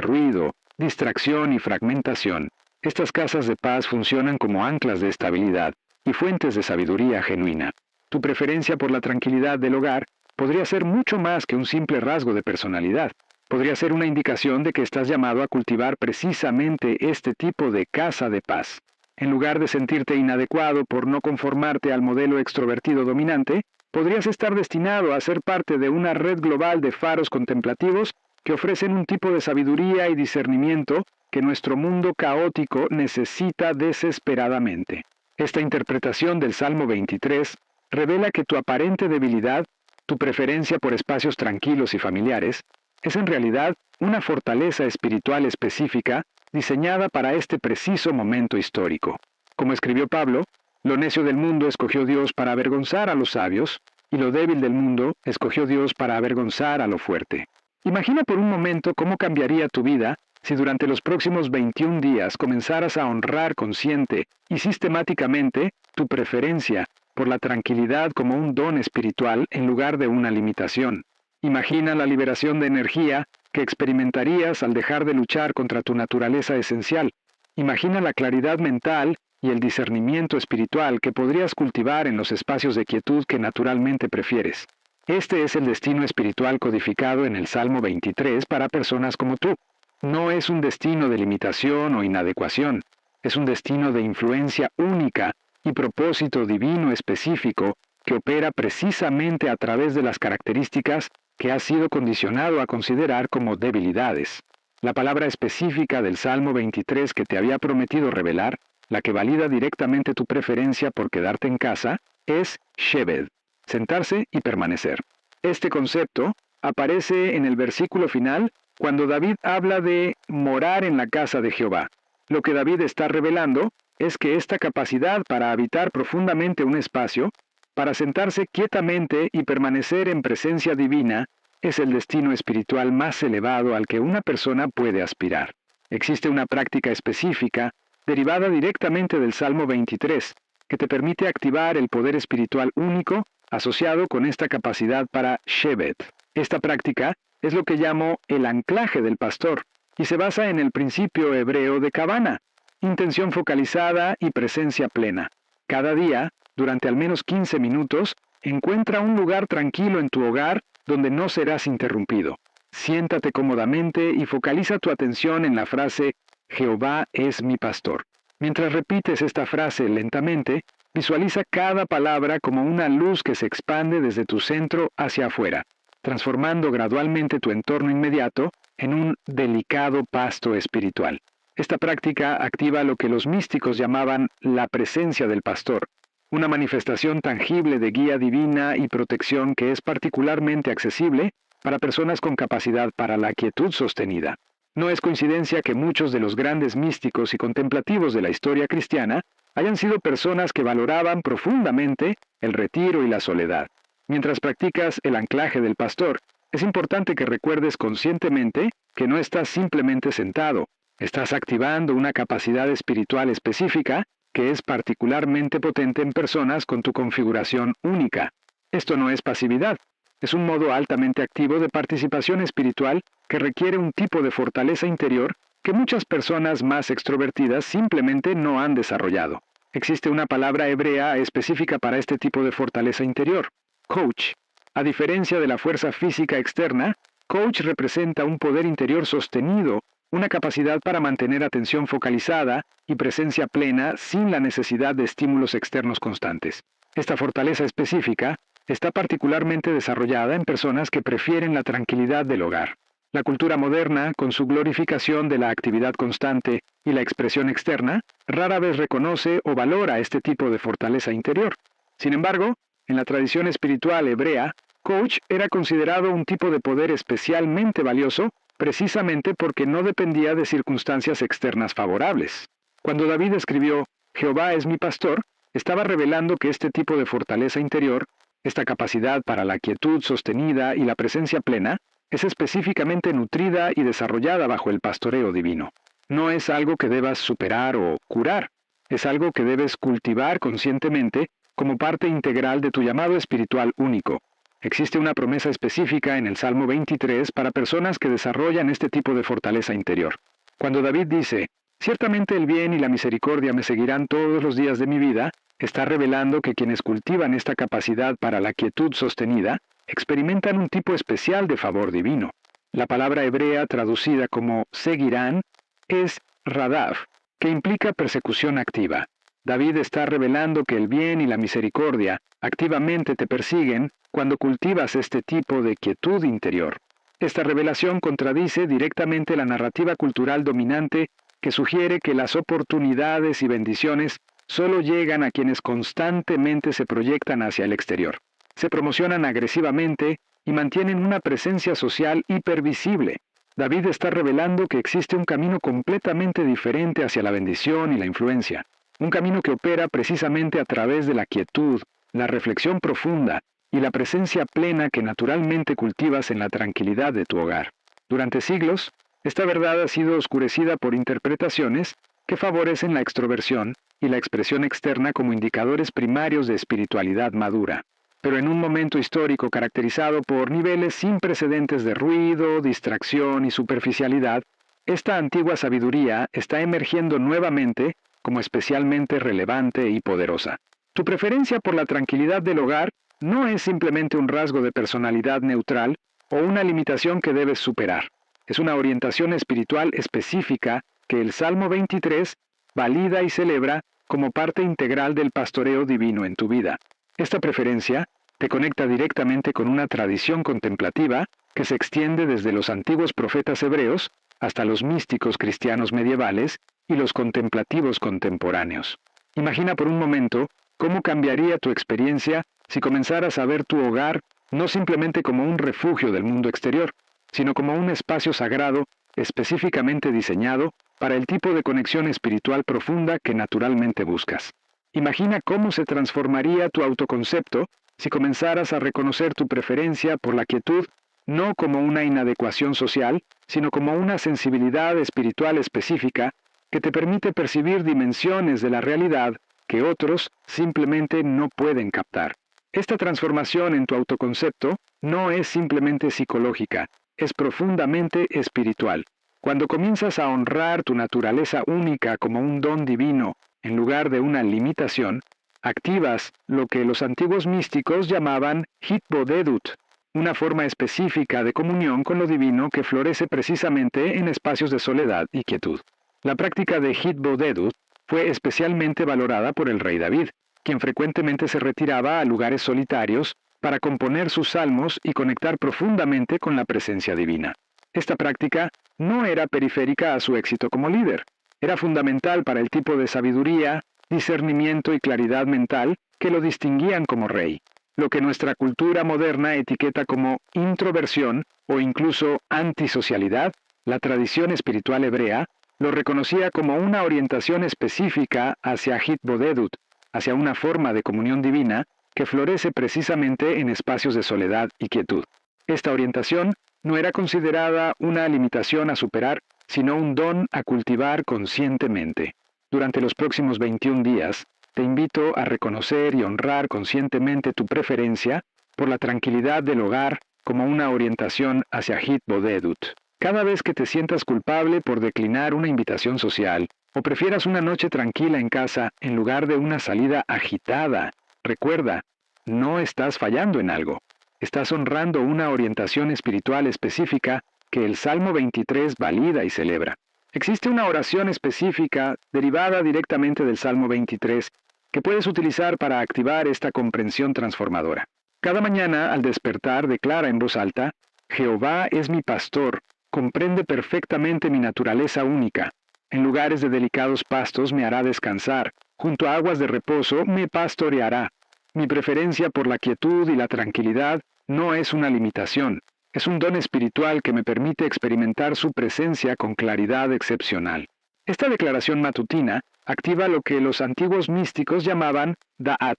ruido, distracción y fragmentación, estas casas de paz funcionan como anclas de estabilidad y fuentes de sabiduría genuina. Tu preferencia por la tranquilidad del hogar podría ser mucho más que un simple rasgo de personalidad. Podría ser una indicación de que estás llamado a cultivar precisamente este tipo de casa de paz. En lugar de sentirte inadecuado por no conformarte al modelo extrovertido dominante, podrías estar destinado a ser parte de una red global de faros contemplativos que ofrecen un tipo de sabiduría y discernimiento que nuestro mundo caótico necesita desesperadamente. Esta interpretación del Salmo 23 revela que tu aparente debilidad, tu preferencia por espacios tranquilos y familiares, es en realidad una fortaleza espiritual específica diseñada para este preciso momento histórico. Como escribió Pablo, lo necio del mundo escogió Dios para avergonzar a los sabios, y lo débil del mundo escogió Dios para avergonzar a lo fuerte. Imagina por un momento cómo cambiaría tu vida si durante los próximos 21 días comenzaras a honrar consciente y sistemáticamente tu preferencia por la tranquilidad como un don espiritual en lugar de una limitación. Imagina la liberación de energía que experimentarías al dejar de luchar contra tu naturaleza esencial. Imagina la claridad mental y el discernimiento espiritual que podrías cultivar en los espacios de quietud que naturalmente prefieres. Este es el destino espiritual codificado en el Salmo 23 para personas como tú. No es un destino de limitación o inadecuación, es un destino de influencia única y propósito divino específico que opera precisamente a través de las características que has sido condicionado a considerar como debilidades. La palabra específica del Salmo 23 que te había prometido revelar, la que valida directamente tu preferencia por quedarte en casa, es Shebed, sentarse y permanecer. Este concepto aparece en el versículo final cuando David habla de morar en la casa de Jehová. Lo que David está revelando es que esta capacidad para habitar profundamente un espacio, para sentarse quietamente y permanecer en presencia divina, es el destino espiritual más elevado al que una persona puede aspirar. Existe una práctica específica, derivada directamente del Salmo 23, que te permite activar el poder espiritual único asociado con esta capacidad para Shebed. Esta práctica es lo que llamo el anclaje del pastor, y se basa en el principio hebreo de Kavana, intención focalizada y presencia plena. Cada día, durante al menos 15 minutos, encuentra un lugar tranquilo en tu hogar donde no serás interrumpido. Siéntate cómodamente y focaliza tu atención en la frase Jehová es mi pastor. Mientras repites esta frase lentamente, visualiza cada palabra como una luz que se expande desde tu centro hacia afuera, transformando gradualmente tu entorno inmediato en un delicado pasto espiritual. Esta práctica activa lo que los místicos llamaban la presencia del pastor, una manifestación tangible de guía divina y protección que es particularmente accesible para personas con capacidad para la quietud sostenida. No es coincidencia que muchos de los grandes místicos y contemplativos de la historia cristiana hayan sido personas que valoraban profundamente el retiro y la soledad. Mientras practicas el anclaje del pastor, es importante que recuerdes conscientemente que no estás simplemente sentado, estás activando una capacidad espiritual específica que es particularmente potente en personas con tu configuración única. Esto no es pasividad, es un modo altamente activo de participación espiritual que requiere un tipo de fortaleza interior que muchas personas más extrovertidas simplemente no han desarrollado. Existe una palabra hebrea específica para este tipo de fortaleza interior, coach. A diferencia de la fuerza física externa, coach representa un poder interior sostenido, una capacidad para mantener atención focalizada y presencia plena sin la necesidad de estímulos externos constantes. Esta fortaleza específica está particularmente desarrollada en personas que prefieren la tranquilidad del hogar. La cultura moderna, con su glorificación de la actividad constante y la expresión externa, rara vez reconoce o valora este tipo de fortaleza interior. Sin embargo, en la tradición espiritual hebrea, coach era considerado un tipo de poder especialmente valioso precisamente porque no dependía de circunstancias externas favorables. Cuando David escribió, Jehová es mi pastor, estaba revelando que este tipo de fortaleza interior, esta capacidad para la quietud sostenida y la presencia plena, es específicamente nutrida y desarrollada bajo el pastoreo divino. No es algo que debas superar o curar, es algo que debes cultivar conscientemente como parte integral de tu llamado espiritual único. Existe una promesa específica en el Salmo 23 para personas que desarrollan este tipo de fortaleza interior. Cuando David dice, ciertamente el bien y la misericordia me seguirán todos los días de mi vida, está revelando que quienes cultivan esta capacidad para la quietud sostenida experimentan un tipo especial de favor divino. La palabra hebrea traducida como seguirán es radav, que implica persecución activa. David está revelando que el bien y la misericordia activamente te persiguen cuando cultivas este tipo de quietud interior. Esta revelación contradice directamente la narrativa cultural dominante que sugiere que las oportunidades y bendiciones solo llegan a quienes constantemente se proyectan hacia el exterior. Se promocionan agresivamente y mantienen una presencia social hipervisible. David está revelando que existe un camino completamente diferente hacia la bendición y la influencia. Un camino que opera precisamente a través de la quietud, la reflexión profunda y la presencia plena que naturalmente cultivas en la tranquilidad de tu hogar. Durante siglos, esta verdad ha sido oscurecida por interpretaciones que favorecen la extroversión y la expresión externa como indicadores primarios de espiritualidad madura. Pero en un momento histórico caracterizado por niveles sin precedentes de ruido, distracción y superficialidad, esta antigua sabiduría está emergiendo nuevamente como especialmente relevante y poderosa. Tu preferencia por la tranquilidad del hogar no es simplemente un rasgo de personalidad neutral o una limitación que debes superar. Es una orientación espiritual específica que el Salmo 23 valida y celebra como parte integral del pastoreo divino en tu vida. Esta preferencia te conecta directamente con una tradición contemplativa que se extiende desde los antiguos profetas hebreos hasta los místicos cristianos medievales y los contemplativos contemporáneos. Imagina por un momento cómo cambiaría tu experiencia si comenzaras a ver tu hogar no simplemente como un refugio del mundo exterior, sino como un espacio sagrado específicamente diseñado para el tipo de conexión espiritual profunda que naturalmente buscas. Imagina cómo se transformaría tu autoconcepto si comenzaras a reconocer tu preferencia por la quietud no como una inadecuación social, sino como una sensibilidad espiritual específica que te permite percibir dimensiones de la realidad que otros simplemente no pueden captar. Esta transformación en tu autoconcepto no es simplemente psicológica, es profundamente espiritual. Cuando comienzas a honrar tu naturaleza única como un don divino en lugar de una limitación, activas lo que los antiguos místicos llamaban hitbodedut, una forma específica de comunión con lo divino que florece precisamente en espacios de soledad y quietud. La práctica de hitbodedut fue especialmente valorada por el rey David, quien frecuentemente se retiraba a lugares solitarios para componer sus salmos y conectar profundamente con la presencia divina. Esta práctica no era periférica a su éxito como líder, era fundamental para el tipo de sabiduría, discernimiento y claridad mental que lo distinguían como rey. Lo que nuestra cultura moderna etiqueta como introversión o incluso antisocialidad, la tradición espiritual hebrea lo reconocía como una orientación específica hacia hitbodedut, hacia una forma de comunión divina que florece precisamente en espacios de soledad y quietud. Esta orientación no era considerada una limitación a superar, sino un don a cultivar conscientemente. Durante los próximos 21 días, te invito a reconocer y honrar conscientemente tu preferencia por la tranquilidad del hogar como una orientación hacia hitbodedut. Cada vez que te sientas culpable por declinar una invitación social, o prefieras una noche tranquila en casa en lugar de una salida agitada, recuerda, no estás fallando en algo. Estás honrando una orientación espiritual específica que el Salmo 23 valida y celebra. Existe una oración específica derivada directamente del Salmo 23 que puedes utilizar para activar esta comprensión transformadora. Cada mañana, al despertar, declara en voz alta, Jehová es mi pastor, comprende perfectamente mi naturaleza única. En lugares de delicados pastos me hará descansar, junto a aguas de reposo me pastoreará. Mi preferencia por la quietud y la tranquilidad no es una limitación, es un don espiritual que me permite experimentar su presencia con claridad excepcional. Esta declaración matutina activa lo que los antiguos místicos llamaban da'at,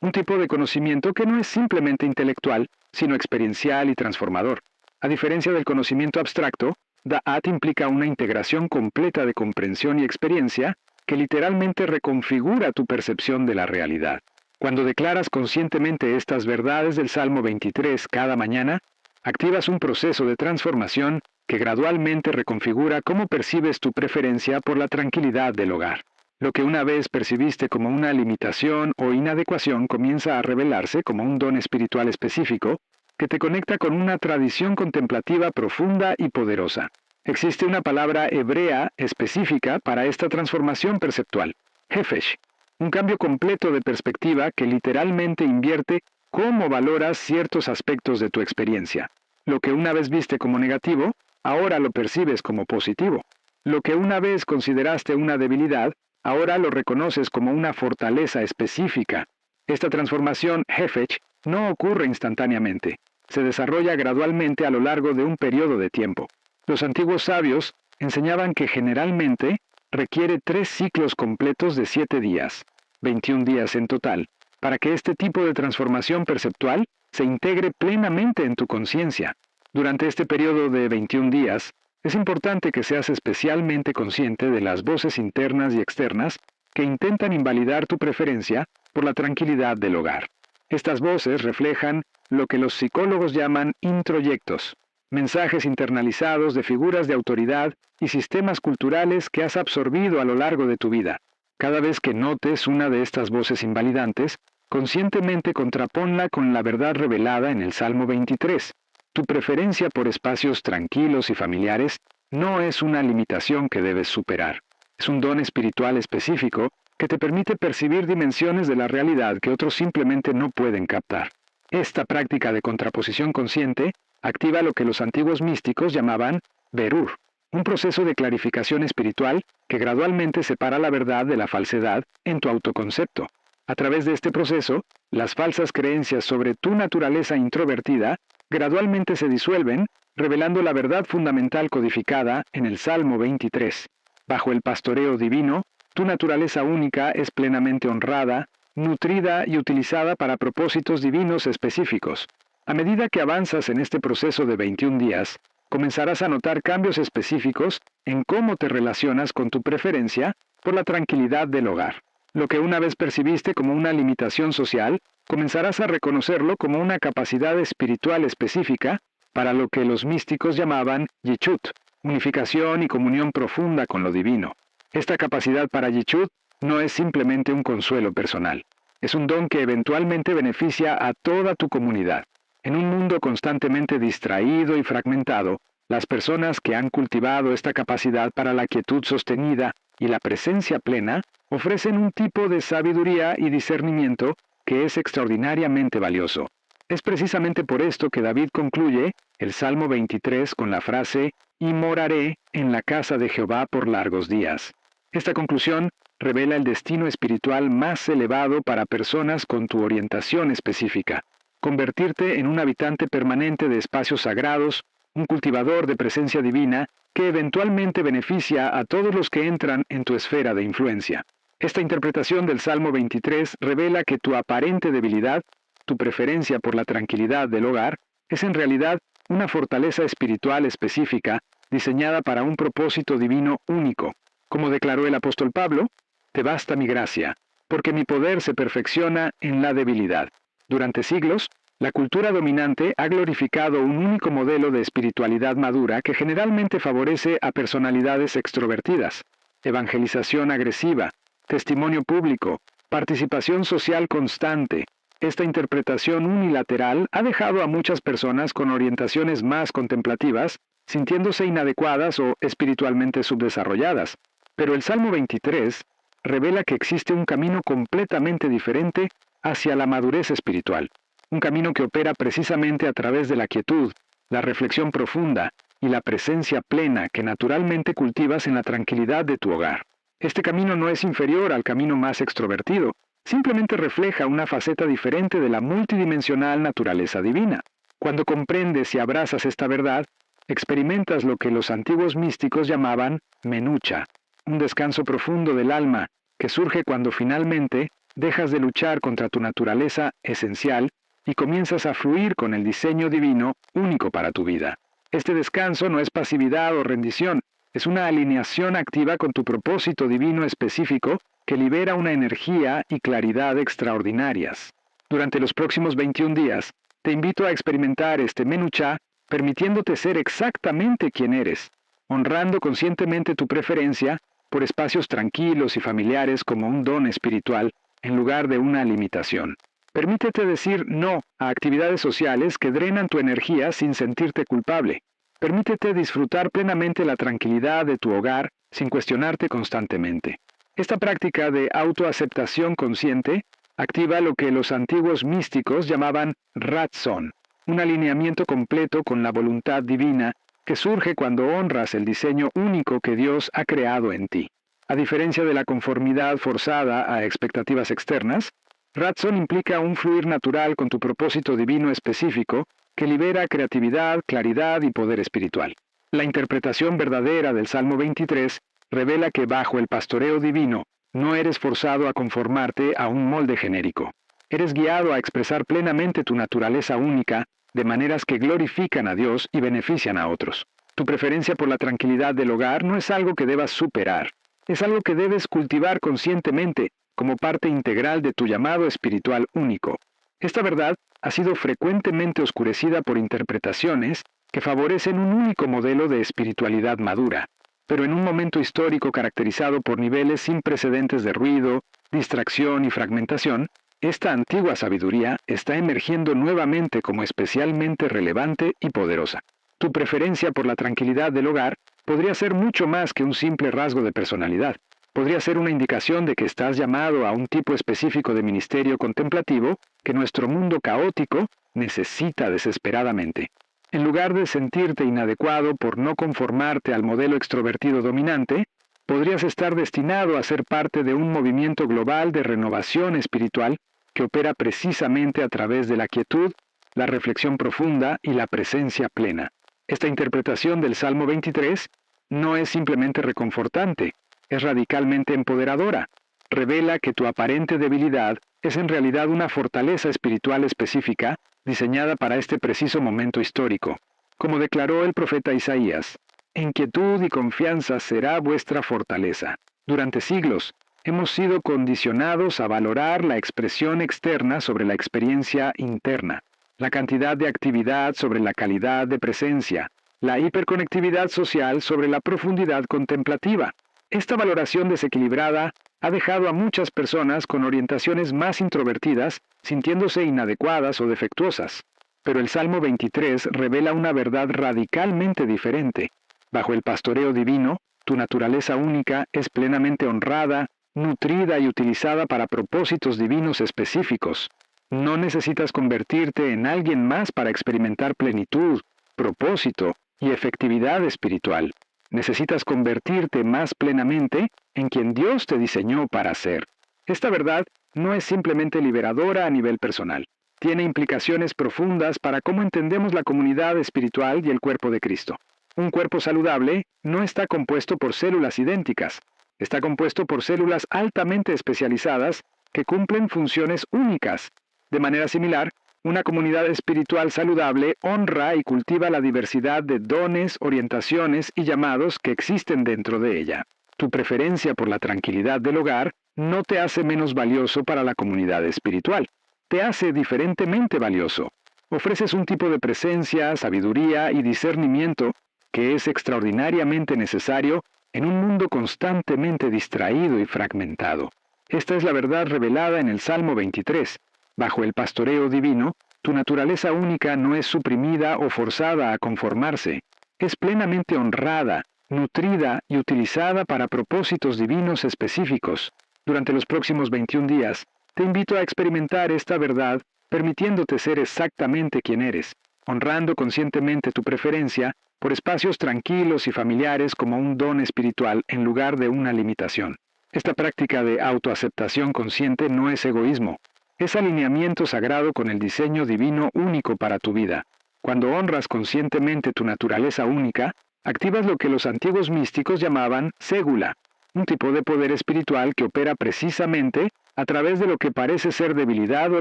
un tipo de conocimiento que no es simplemente intelectual, sino experiencial y transformador. A diferencia del conocimiento abstracto, da'at implica una integración completa de comprensión y experiencia que literalmente reconfigura tu percepción de la realidad. Cuando declaras conscientemente estas verdades del Salmo 23 cada mañana, activas un proceso de transformación que gradualmente reconfigura cómo percibes tu preferencia por la tranquilidad del hogar. Lo que una vez percibiste como una limitación o inadecuación comienza a revelarse como un don espiritual específico que te conecta con una tradición contemplativa profunda y poderosa. Existe una palabra hebrea específica para esta transformación perceptual, hefesh, un cambio completo de perspectiva que literalmente invierte cómo valoras ciertos aspectos de tu experiencia. Lo que una vez viste como negativo, ahora lo percibes como positivo. Lo que una vez consideraste una debilidad, ahora lo reconoces como una fortaleza específica. Esta transformación hefesh no ocurre instantáneamente. Se desarrolla gradualmente a lo largo de un periodo de tiempo. Los antiguos sabios enseñaban que generalmente requiere 3 ciclos completos de 7 días, 21 días en total, para que este tipo de transformación perceptual se integre plenamente en tu conciencia. Durante este periodo de 21 días, es importante que seas especialmente consciente de las voces internas y externas que intentan invalidar tu preferencia por la tranquilidad del hogar. Estas voces reflejan lo que los psicólogos llaman introyectos, mensajes internalizados de figuras de autoridad y sistemas culturales que has absorbido a lo largo de tu vida. Cada vez que notes una de estas voces invalidantes, conscientemente contraponla con la verdad revelada en el Salmo 23. Tu preferencia por espacios tranquilos y familiares no es una limitación que debes superar. Es un don espiritual específico que te permite percibir dimensiones de la realidad que otros simplemente no pueden captar. Esta práctica de contraposición consciente activa lo que los antiguos místicos llamaban berur, un proceso de clarificación espiritual que gradualmente separa la verdad de la falsedad en tu autoconcepto. A través de este proceso, las falsas creencias sobre tu naturaleza introvertida gradualmente se disuelven, revelando la verdad fundamental codificada en el Salmo 23. Bajo el pastoreo divino, tu naturaleza única es plenamente honrada, nutrida y utilizada para propósitos divinos específicos. A medida que avanzas en este proceso de 21 días, comenzarás a notar cambios específicos en cómo te relacionas con tu preferencia por la tranquilidad del hogar. Lo que una vez percibiste como una limitación social, comenzarás a reconocerlo como una capacidad espiritual específica para lo que los místicos llamaban yichut, unificación y comunión profunda con lo divino. Esta capacidad para yichut no es simplemente un consuelo personal. Es un don que eventualmente beneficia a toda tu comunidad. En un mundo constantemente distraído y fragmentado, las personas que han cultivado esta capacidad para la quietud sostenida y la presencia plena ofrecen un tipo de sabiduría y discernimiento que es extraordinariamente valioso. Es precisamente por esto que David concluye el Salmo 23 con la frase «Y moraré en la casa de Jehová por largos días». Esta conclusión revela el destino espiritual más elevado para personas con tu orientación específica. Convertirte en un habitante permanente de espacios sagrados, un cultivador de presencia divina que eventualmente beneficia a todos los que entran en tu esfera de influencia. Esta interpretación del Salmo 23 revela que tu aparente debilidad, tu preferencia por la tranquilidad del hogar, es en realidad una fortaleza espiritual específica diseñada para un propósito divino único. Como declaró el apóstol Pablo, «Te basta mi gracia, porque mi poder se perfecciona en la debilidad». Durante siglos, la cultura dominante ha glorificado un único modelo de espiritualidad madura que generalmente favorece a personalidades extrovertidas, evangelización agresiva, testimonio público, participación social constante. Esta interpretación unilateral ha dejado a muchas personas con orientaciones más contemplativas, sintiéndose inadecuadas o espiritualmente subdesarrolladas. Pero el Salmo 23 revela que existe un camino completamente diferente hacia la madurez espiritual, un camino que opera precisamente a través de la quietud, la reflexión profunda y la presencia plena que naturalmente cultivas en la tranquilidad de tu hogar. Este camino no es inferior al camino más extrovertido, simplemente refleja una faceta diferente de la multidimensional naturaleza divina. Cuando comprendes y abrazas esta verdad, experimentas lo que los antiguos místicos llamaban menucha, un descanso profundo del alma que surge cuando finalmente dejas de luchar contra tu naturaleza esencial y comienzas a fluir con el diseño divino único para tu vida. Este descanso no es pasividad o rendición, es una alineación activa con tu propósito divino específico que libera una energía y claridad extraordinarias. Durante los próximos 21 días, te invito a experimentar este menuchá, permitiéndote ser exactamente quien eres, honrando conscientemente tu preferencia por espacios tranquilos y familiares como un don espiritual, en lugar de una limitación. Permítete decir no a actividades sociales que drenan tu energía sin sentirte culpable. Permítete disfrutar plenamente la tranquilidad de tu hogar sin cuestionarte constantemente. Esta práctica de autoaceptación consciente activa lo que los antiguos místicos llamaban Ratzon, un alineamiento completo con la voluntad divina que surge cuando honras el diseño único que Dios ha creado en ti. A diferencia de la conformidad forzada a expectativas externas, Ratzon implica un fluir natural con tu propósito divino específico que libera creatividad, claridad y poder espiritual. La interpretación verdadera del Salmo 23 revela que bajo el pastoreo divino no eres forzado a conformarte a un molde genérico. Eres guiado a expresar plenamente tu naturaleza única de maneras que glorifican a Dios y benefician a otros. Tu preferencia por la tranquilidad del hogar no es algo que debas superar, es algo que debes cultivar conscientemente como parte integral de tu llamado espiritual único. Esta verdad ha sido frecuentemente oscurecida por interpretaciones que favorecen un único modelo de espiritualidad madura, pero en un momento histórico caracterizado por niveles sin precedentes de ruido, distracción y fragmentación, esta antigua sabiduría está emergiendo nuevamente como especialmente relevante y poderosa. Tu preferencia por la tranquilidad del hogar podría ser mucho más que un simple rasgo de personalidad. Podría ser una indicación de que estás llamado a un tipo específico de ministerio contemplativo que nuestro mundo caótico necesita desesperadamente. En lugar de sentirte inadecuado por no conformarte al modelo extrovertido dominante, podrías estar destinado a ser parte de un movimiento global de renovación espiritual que opera precisamente a través de la quietud, la reflexión profunda y la presencia plena. Esta interpretación del Salmo 23 no es simplemente reconfortante, es radicalmente empoderadora. Revela que tu aparente debilidad es en realidad una fortaleza espiritual específica diseñada para este preciso momento histórico. Como declaró el profeta Isaías, en quietud y confianza será vuestra fortaleza. Durante siglos, hemos sido condicionados a valorar la expresión externa sobre la experiencia interna, la cantidad de actividad sobre la calidad de presencia, la hiperconectividad social sobre la profundidad contemplativa. Esta valoración desequilibrada ha dejado a muchas personas con orientaciones más introvertidas sintiéndose inadecuadas o defectuosas. Pero el Salmo 23 revela una verdad radicalmente diferente. Bajo el pastoreo divino, tu naturaleza única es plenamente honrada, nutrida y utilizada para propósitos divinos específicos. No necesitas convertirte en alguien más para experimentar plenitud, propósito y efectividad espiritual. Necesitas convertirte más plenamente en quien Dios te diseñó para ser. Esta verdad no es simplemente liberadora a nivel personal. Tiene implicaciones profundas para cómo entendemos la comunidad espiritual y el cuerpo de Cristo. Un cuerpo saludable no está compuesto por células idénticas. Está compuesto por células altamente especializadas que cumplen funciones únicas. De manera similar, una comunidad espiritual saludable honra y cultiva la diversidad de dones, orientaciones y llamados que existen dentro de ella. Tu preferencia por la tranquilidad del hogar no te hace menos valioso para la comunidad espiritual. Te hace diferentemente valioso. Ofreces un tipo de presencia, sabiduría y discernimiento que es extraordinariamente necesario en un mundo constantemente distraído y fragmentado. Esta es la verdad revelada en el Salmo 23. Bajo el pastoreo divino, tu naturaleza única no es suprimida o forzada a conformarse. Es plenamente honrada, nutrida y utilizada para propósitos divinos específicos. Durante los próximos 21 días, te invito a experimentar esta verdad, permitiéndote ser exactamente quien eres, honrando conscientemente tu preferencia por espacios tranquilos y familiares como un don espiritual en lugar de una limitación. Esta práctica de autoaceptación consciente no es egoísmo. Es alineamiento sagrado con el diseño divino único para tu vida. Cuando honras conscientemente tu naturaleza única, activas lo que los antiguos místicos llamaban ségula, un tipo de poder espiritual que opera precisamente a través de lo que parece ser debilidad o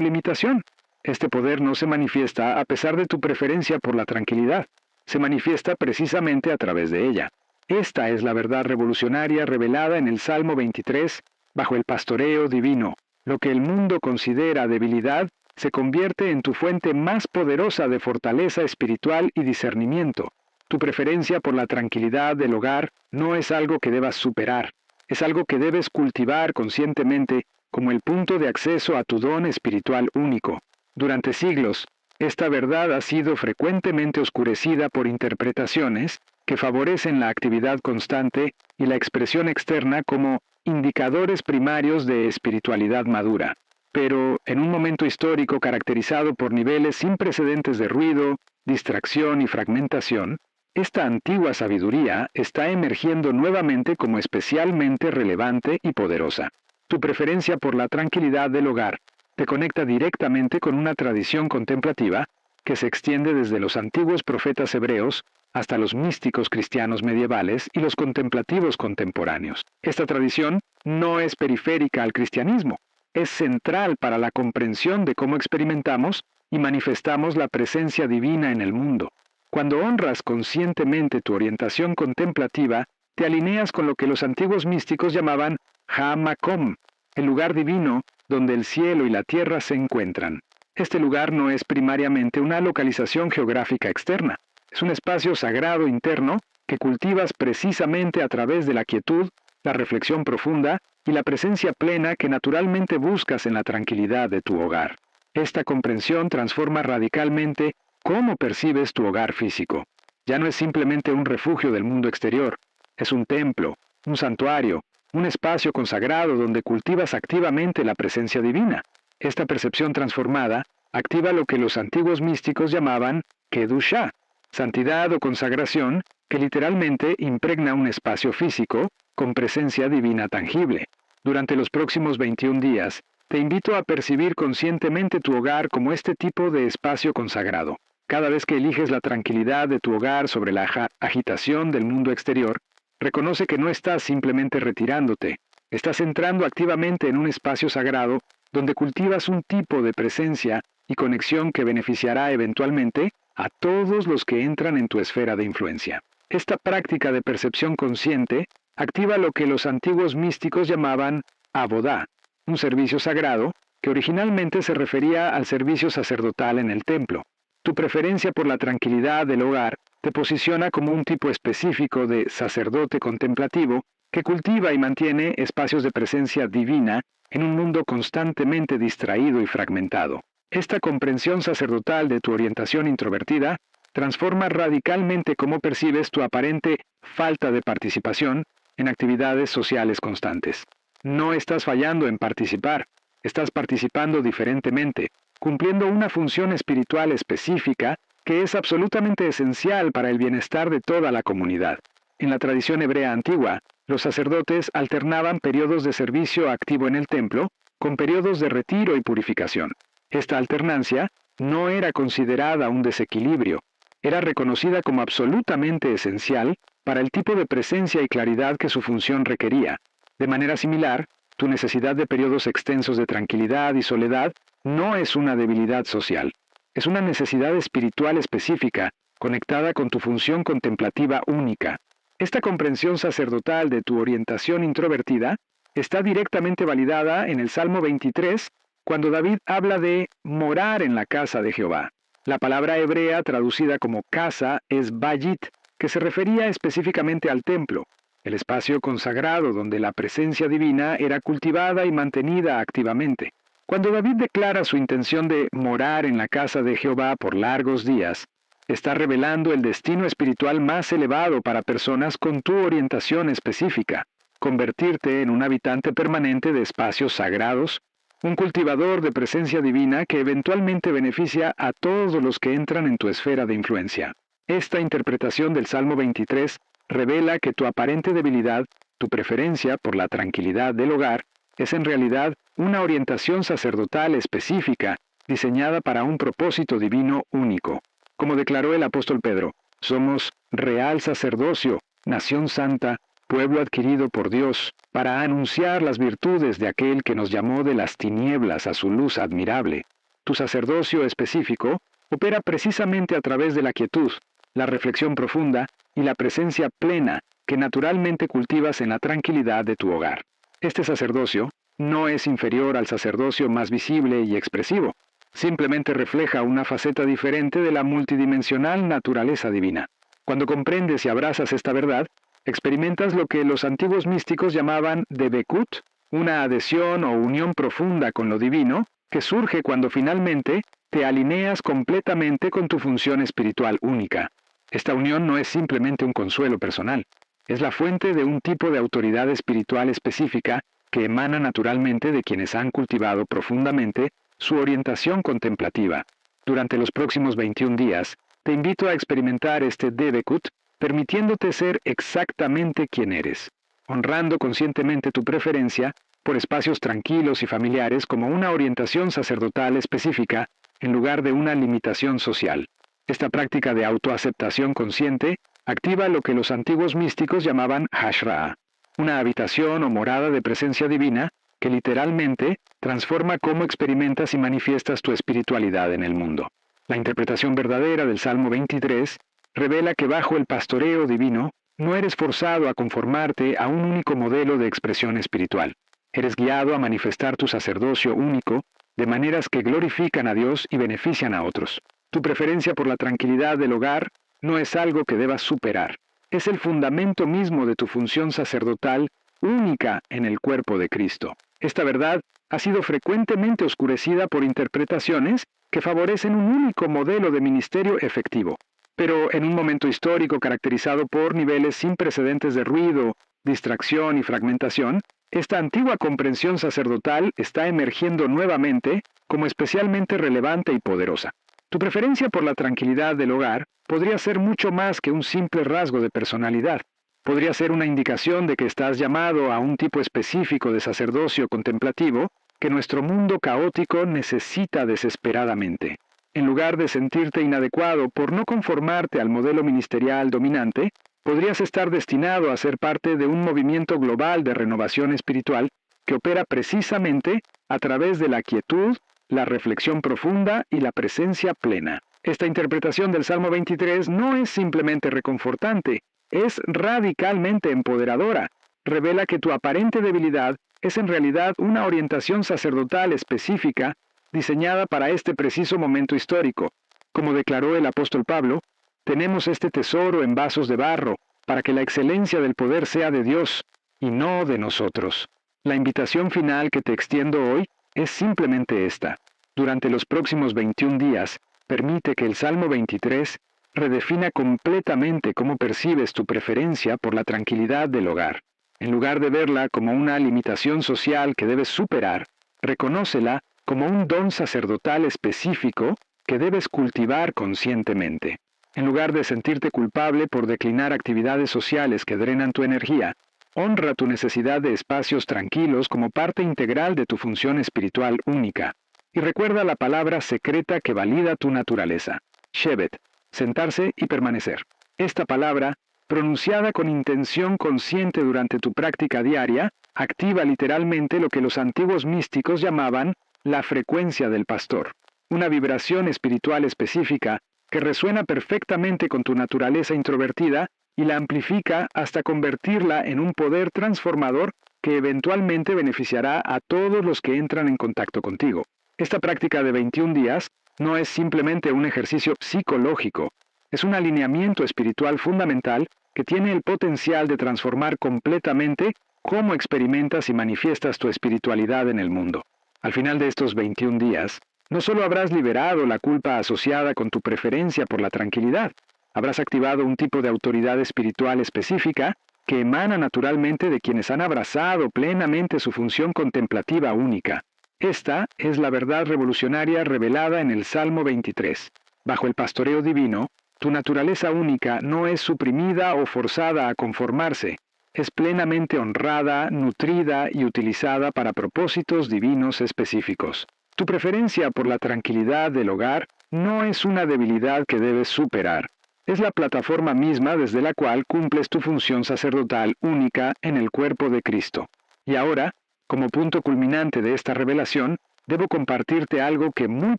limitación. Este poder no se manifiesta a pesar de tu preferencia por la tranquilidad. Se manifiesta precisamente a través de ella. Esta es la verdad revolucionaria revelada en el Salmo 23, bajo el pastoreo divino. Lo que el mundo considera debilidad se convierte en tu fuente más poderosa de fortaleza espiritual y discernimiento. Tu preferencia por la tranquilidad del hogar no es algo que debas superar, es algo que debes cultivar conscientemente como el punto de acceso a tu don espiritual único. Durante siglos, esta verdad ha sido frecuentemente oscurecida por interpretaciones que favorecen la actividad constante y la expresión externa como indicadores primarios de espiritualidad madura. Pero, en un momento histórico caracterizado por niveles sin precedentes de ruido, distracción y fragmentación, esta antigua sabiduría está emergiendo nuevamente como especialmente relevante y poderosa. Tu preferencia por la tranquilidad del hogar te conecta directamente con una tradición contemplativa que se extiende desde los antiguos profetas hebreos hasta los místicos cristianos medievales y los contemplativos contemporáneos. Esta tradición no es periférica al cristianismo, es central para la comprensión de cómo experimentamos y manifestamos la presencia divina en el mundo. Cuando honras conscientemente tu orientación contemplativa, te alineas con lo que los antiguos místicos llamaban Ha-Makom, el lugar divino donde el cielo y la tierra se encuentran. Este lugar no es primariamente una localización geográfica externa, es un espacio sagrado interno que cultivas precisamente a través de la quietud, la reflexión profunda y la presencia plena que naturalmente buscas en la tranquilidad de tu hogar. Esta comprensión transforma radicalmente cómo percibes tu hogar físico. Ya no es simplemente un refugio del mundo exterior, es un templo, un santuario, un espacio consagrado donde cultivas activamente la presencia divina. Esta percepción transformada activa lo que los antiguos místicos llamaban Kedushá, santidad o consagración, que literalmente impregna un espacio físico con presencia divina tangible. Durante los próximos 21 días, te invito a percibir conscientemente tu hogar como este tipo de espacio consagrado. Cada vez que eliges la tranquilidad de tu hogar sobre la agitación del mundo exterior, reconoce que no estás simplemente retirándote, estás entrando activamente en un espacio sagrado donde cultivas un tipo de presencia y conexión que beneficiará eventualmente a todos los que entran en tu esfera de influencia. Esta práctica de percepción consciente activa lo que los antiguos místicos llamaban abodá, un servicio sagrado que originalmente se refería al servicio sacerdotal en el templo. Tu preferencia por la tranquilidad del hogar te posiciona como un tipo específico de sacerdote contemplativo que cultiva y mantiene espacios de presencia divina en un mundo constantemente distraído y fragmentado. Esta comprensión sacerdotal de tu orientación introvertida transforma radicalmente cómo percibes tu aparente falta de participación en actividades sociales constantes. No estás fallando en participar, estás participando diferentemente, cumpliendo una función espiritual específica que es absolutamente esencial para el bienestar de toda la comunidad. En la tradición hebrea antigua, los sacerdotes alternaban periodos de servicio activo en el templo con periodos de retiro y purificación. Esta alternancia no era considerada un desequilibrio, era reconocida como absolutamente esencial para el tipo de presencia y claridad que su función requería. De manera similar, tu necesidad de periodos extensos de tranquilidad y soledad no es una debilidad social, es una necesidad espiritual específica, conectada con tu función contemplativa única. Esta comprensión sacerdotal de tu orientación introvertida está directamente validada en el Salmo 23, cuando David habla de morar en la casa de Jehová. La palabra hebrea traducida como casa es bayit, que se refería específicamente al templo, el espacio consagrado donde la presencia divina era cultivada y mantenida activamente. Cuando David declara su intención de morar en la casa de Jehová por largos días, está revelando el destino espiritual más elevado para personas con tu orientación específica, convertirte en un habitante permanente de espacios sagrados, un cultivador de presencia divina que eventualmente beneficia a todos los que entran en tu esfera de influencia. Esta interpretación del Salmo 23 revela que tu aparente debilidad, tu preferencia por la tranquilidad del hogar, es en realidad una orientación sacerdotal específica, diseñada para un propósito divino único. Como declaró el apóstol Pedro, somos real sacerdocio, nación santa, pueblo adquirido por Dios, para anunciar las virtudes de aquel que nos llamó de las tinieblas a su luz admirable. Tu sacerdocio específico opera precisamente a través de la quietud, la reflexión profunda y la presencia plena que naturalmente cultivas en la tranquilidad de tu hogar. Este sacerdocio no es inferior al sacerdocio más visible y expresivo, simplemente refleja una faceta diferente de la multidimensional naturaleza divina. Cuando comprendes y abrazas esta verdad, experimentas lo que los antiguos místicos llamaban debekut, una adhesión o unión profunda con lo divino que surge cuando finalmente te alineas completamente con tu función espiritual única. Esta unión no es simplemente un consuelo personal, es la fuente de un tipo de autoridad espiritual específica que emana naturalmente de quienes han cultivado profundamente su orientación contemplativa. Durante los próximos 21 días, te invito a experimentar este Debekut, permitiéndote ser exactamente quien eres, honrando conscientemente tu preferencia por espacios tranquilos y familiares como una orientación sacerdotal específica en lugar de una limitación social. Esta práctica de autoaceptación consciente activa lo que los antiguos místicos llamaban Hashra'a, una habitación o morada de presencia divina que literalmente transforma cómo experimentas y manifiestas tu espiritualidad en el mundo. La interpretación verdadera del Salmo 23 revela que bajo el pastoreo divino no eres forzado a conformarte a un único modelo de expresión espiritual. Eres guiado a manifestar tu sacerdocio único de maneras que glorifican a Dios y benefician a otros. Tu preferencia por la tranquilidad del hogar no es algo que debas superar. Es el fundamento mismo de tu función sacerdotal única en el cuerpo de Cristo. Esta verdad ha sido frecuentemente oscurecida por interpretaciones que favorecen un único modelo de ministerio efectivo. Pero en un momento histórico caracterizado por niveles sin precedentes de ruido, distracción y fragmentación, esta antigua comprensión sacerdotal está emergiendo nuevamente como especialmente relevante y poderosa. Tu preferencia por la tranquilidad del hogar podría ser mucho más que un simple rasgo de personalidad. Podría ser una indicación de que estás llamado a un tipo específico de sacerdocio contemplativo que nuestro mundo caótico necesita desesperadamente. En lugar de sentirte inadecuado por no conformarte al modelo ministerial dominante, podrías estar destinado a ser parte de un movimiento global de renovación espiritual que opera precisamente a través de la quietud, la reflexión profunda y la presencia plena. Esta interpretación del Salmo 23 no es simplemente reconfortante, es radicalmente empoderadora. Revela que tu aparente debilidad es en realidad una orientación sacerdotal específica diseñada para este preciso momento histórico. Como declaró el apóstol Pablo, tenemos este tesoro en vasos de barro, para que la excelencia del poder sea de Dios, y no de nosotros. La invitación final que te extiendo hoy es simplemente esta. Durante los próximos 21 días, permite que el Salmo 23 redefina completamente cómo percibes tu preferencia por la tranquilidad del hogar. En lugar de verla como una limitación social que debes superar, reconócela como un don sacerdotal específico que debes cultivar conscientemente. En lugar de sentirte culpable por declinar actividades sociales que drenan tu energía, honra tu necesidad de espacios tranquilos como parte integral de tu función espiritual única. Y recuerda la palabra secreta que valida tu naturaleza. Shevet, sentarse y permanecer. Esta palabra, pronunciada con intención consciente durante tu práctica diaria, activa literalmente lo que los antiguos místicos llamaban la frecuencia del pastor, una vibración espiritual específica que resuena perfectamente con tu naturaleza introvertida y la amplifica hasta convertirla en un poder transformador que eventualmente beneficiará a todos los que entran en contacto contigo. Esta práctica de 21 días no es simplemente un ejercicio psicológico, es un alineamiento espiritual fundamental que tiene el potencial de transformar completamente cómo experimentas y manifiestas tu espiritualidad en el mundo. Al final de estos 21 días, no solo habrás liberado la culpa asociada con tu preferencia por la tranquilidad, habrás activado un tipo de autoridad espiritual específica que emana naturalmente de quienes han abrazado plenamente su función contemplativa única. Esta es la verdad revolucionaria revelada en el Salmo 23. Bajo el pastoreo divino, tu naturaleza única no es suprimida o forzada a conformarse, es plenamente honrada, nutrida y utilizada para propósitos divinos específicos. Tu preferencia por la tranquilidad del hogar no es una debilidad que debes superar. Es la plataforma misma desde la cual cumples tu función sacerdotal única en el cuerpo de Cristo. Y ahora, como punto culminante de esta revelación, debo compartirte algo que muy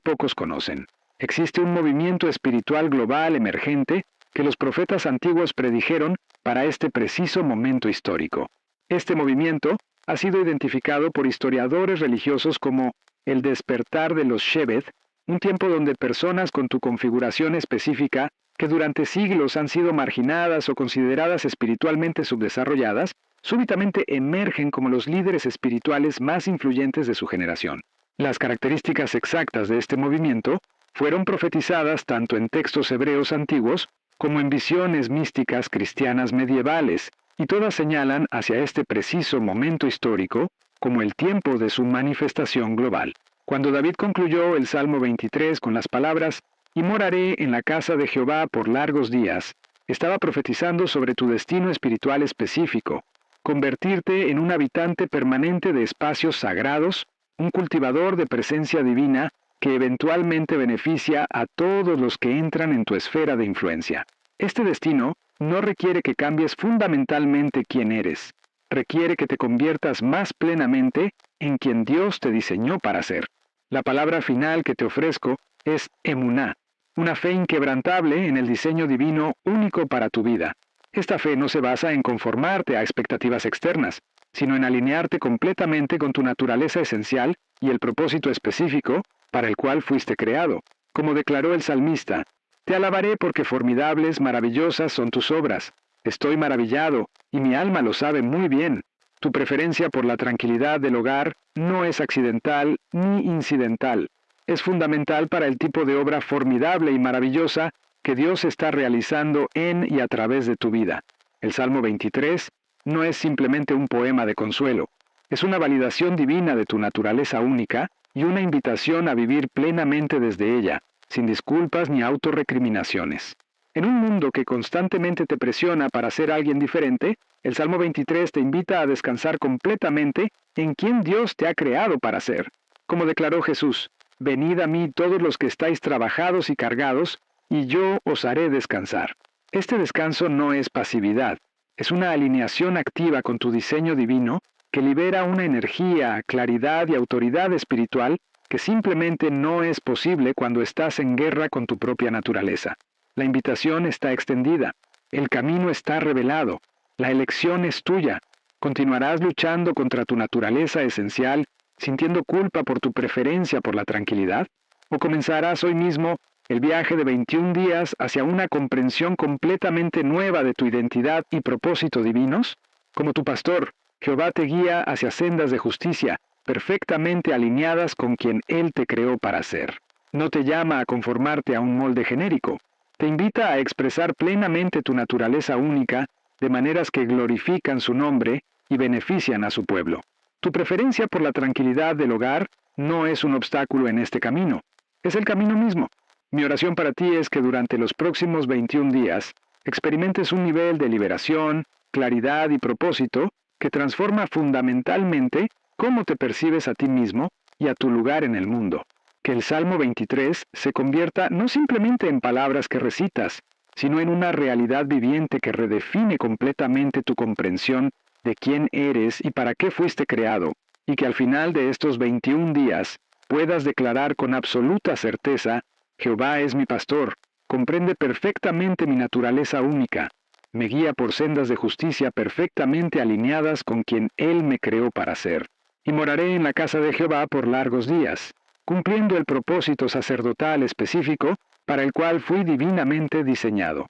pocos conocen. Existe un movimiento espiritual global emergente que los profetas antiguos predijeron para este preciso momento histórico. Este movimiento ha sido identificado por historiadores religiosos como el despertar de los Shevet, un tiempo donde personas con tu configuración específica, que durante siglos han sido marginadas o consideradas espiritualmente subdesarrolladas, súbitamente emergen como los líderes espirituales más influyentes de su generación. Las características exactas de este movimiento fueron profetizadas tanto en textos hebreos antiguos como en visiones místicas cristianas medievales, y todas señalan hacia este preciso momento histórico como el tiempo de su manifestación global. Cuando David concluyó el Salmo 23 con las palabras, «Y moraré en la casa de Jehová por largos días», estaba profetizando sobre tu destino espiritual específico, convertirte en un habitante permanente de espacios sagrados, un cultivador de presencia divina que eventualmente beneficia a todos los que entran en tu esfera de influencia. Este destino no requiere que cambies fundamentalmente quién eres, requiere que te conviertas más plenamente en quien Dios te diseñó para ser. La palabra final que te ofrezco es emuná, una fe inquebrantable en el diseño divino único para tu vida. Esta fe no se basa en conformarte a expectativas externas, sino en alinearte completamente con tu naturaleza esencial y el propósito específico para el cual fuiste creado. Como declaró el salmista, «Te alabaré porque formidables, maravillosas son tus obras. Estoy maravillado, y mi alma lo sabe muy bien». Tu preferencia por la tranquilidad del hogar no es accidental ni incidental. Es fundamental para el tipo de obra formidable y maravillosa que Dios está realizando en y a través de tu vida. El Salmo 23 no es simplemente un poema de consuelo. Es una validación divina de tu naturaleza única y una invitación a vivir plenamente desde ella, sin disculpas ni autorrecriminaciones. En un mundo que constantemente te presiona para ser alguien diferente, el Salmo 23 te invita a descansar completamente en quien Dios te ha creado para ser. Como declaró Jesús, «Venid a mí todos los que estáis trabajados y cargados, y yo os haré descansar». Este descanso no es pasividad, es una alineación activa con tu diseño divino que libera una energía, claridad y autoridad espiritual que simplemente no es posible cuando estás en guerra con tu propia naturaleza. La invitación está extendida, el camino está revelado, la elección es tuya. ¿Continuarás luchando contra tu naturaleza esencial, sintiendo culpa por tu preferencia por la tranquilidad? ¿O comenzarás hoy mismo el viaje de 21 días hacia una comprensión completamente nueva de tu identidad y propósito divinos? Como tu pastor, Jehová te guía hacia sendas de justicia, perfectamente alineadas con quien Él te creó para ser. No te llama a conformarte a un molde genérico. Te invita a expresar plenamente tu naturaleza única de maneras que glorifican su nombre y benefician a su pueblo. Tu preferencia por la tranquilidad del hogar no es un obstáculo en este camino, es el camino mismo. Mi oración para ti es que durante los próximos 21 días experimentes un nivel de liberación, claridad y propósito que transforma fundamentalmente cómo te percibes a ti mismo y a tu lugar en el mundo. Que el Salmo 23 se convierta no simplemente en palabras que recitas, sino en una realidad viviente que redefine completamente tu comprensión de quién eres y para qué fuiste creado, y que al final de estos 21 días puedas declarar con absoluta certeza: Jehová es mi pastor, comprende perfectamente mi naturaleza única, me guía por sendas de justicia perfectamente alineadas con quien Él me creó para ser, y moraré en la casa de Jehová por largos días, cumpliendo el propósito sacerdotal específico para el cual fui divinamente diseñado.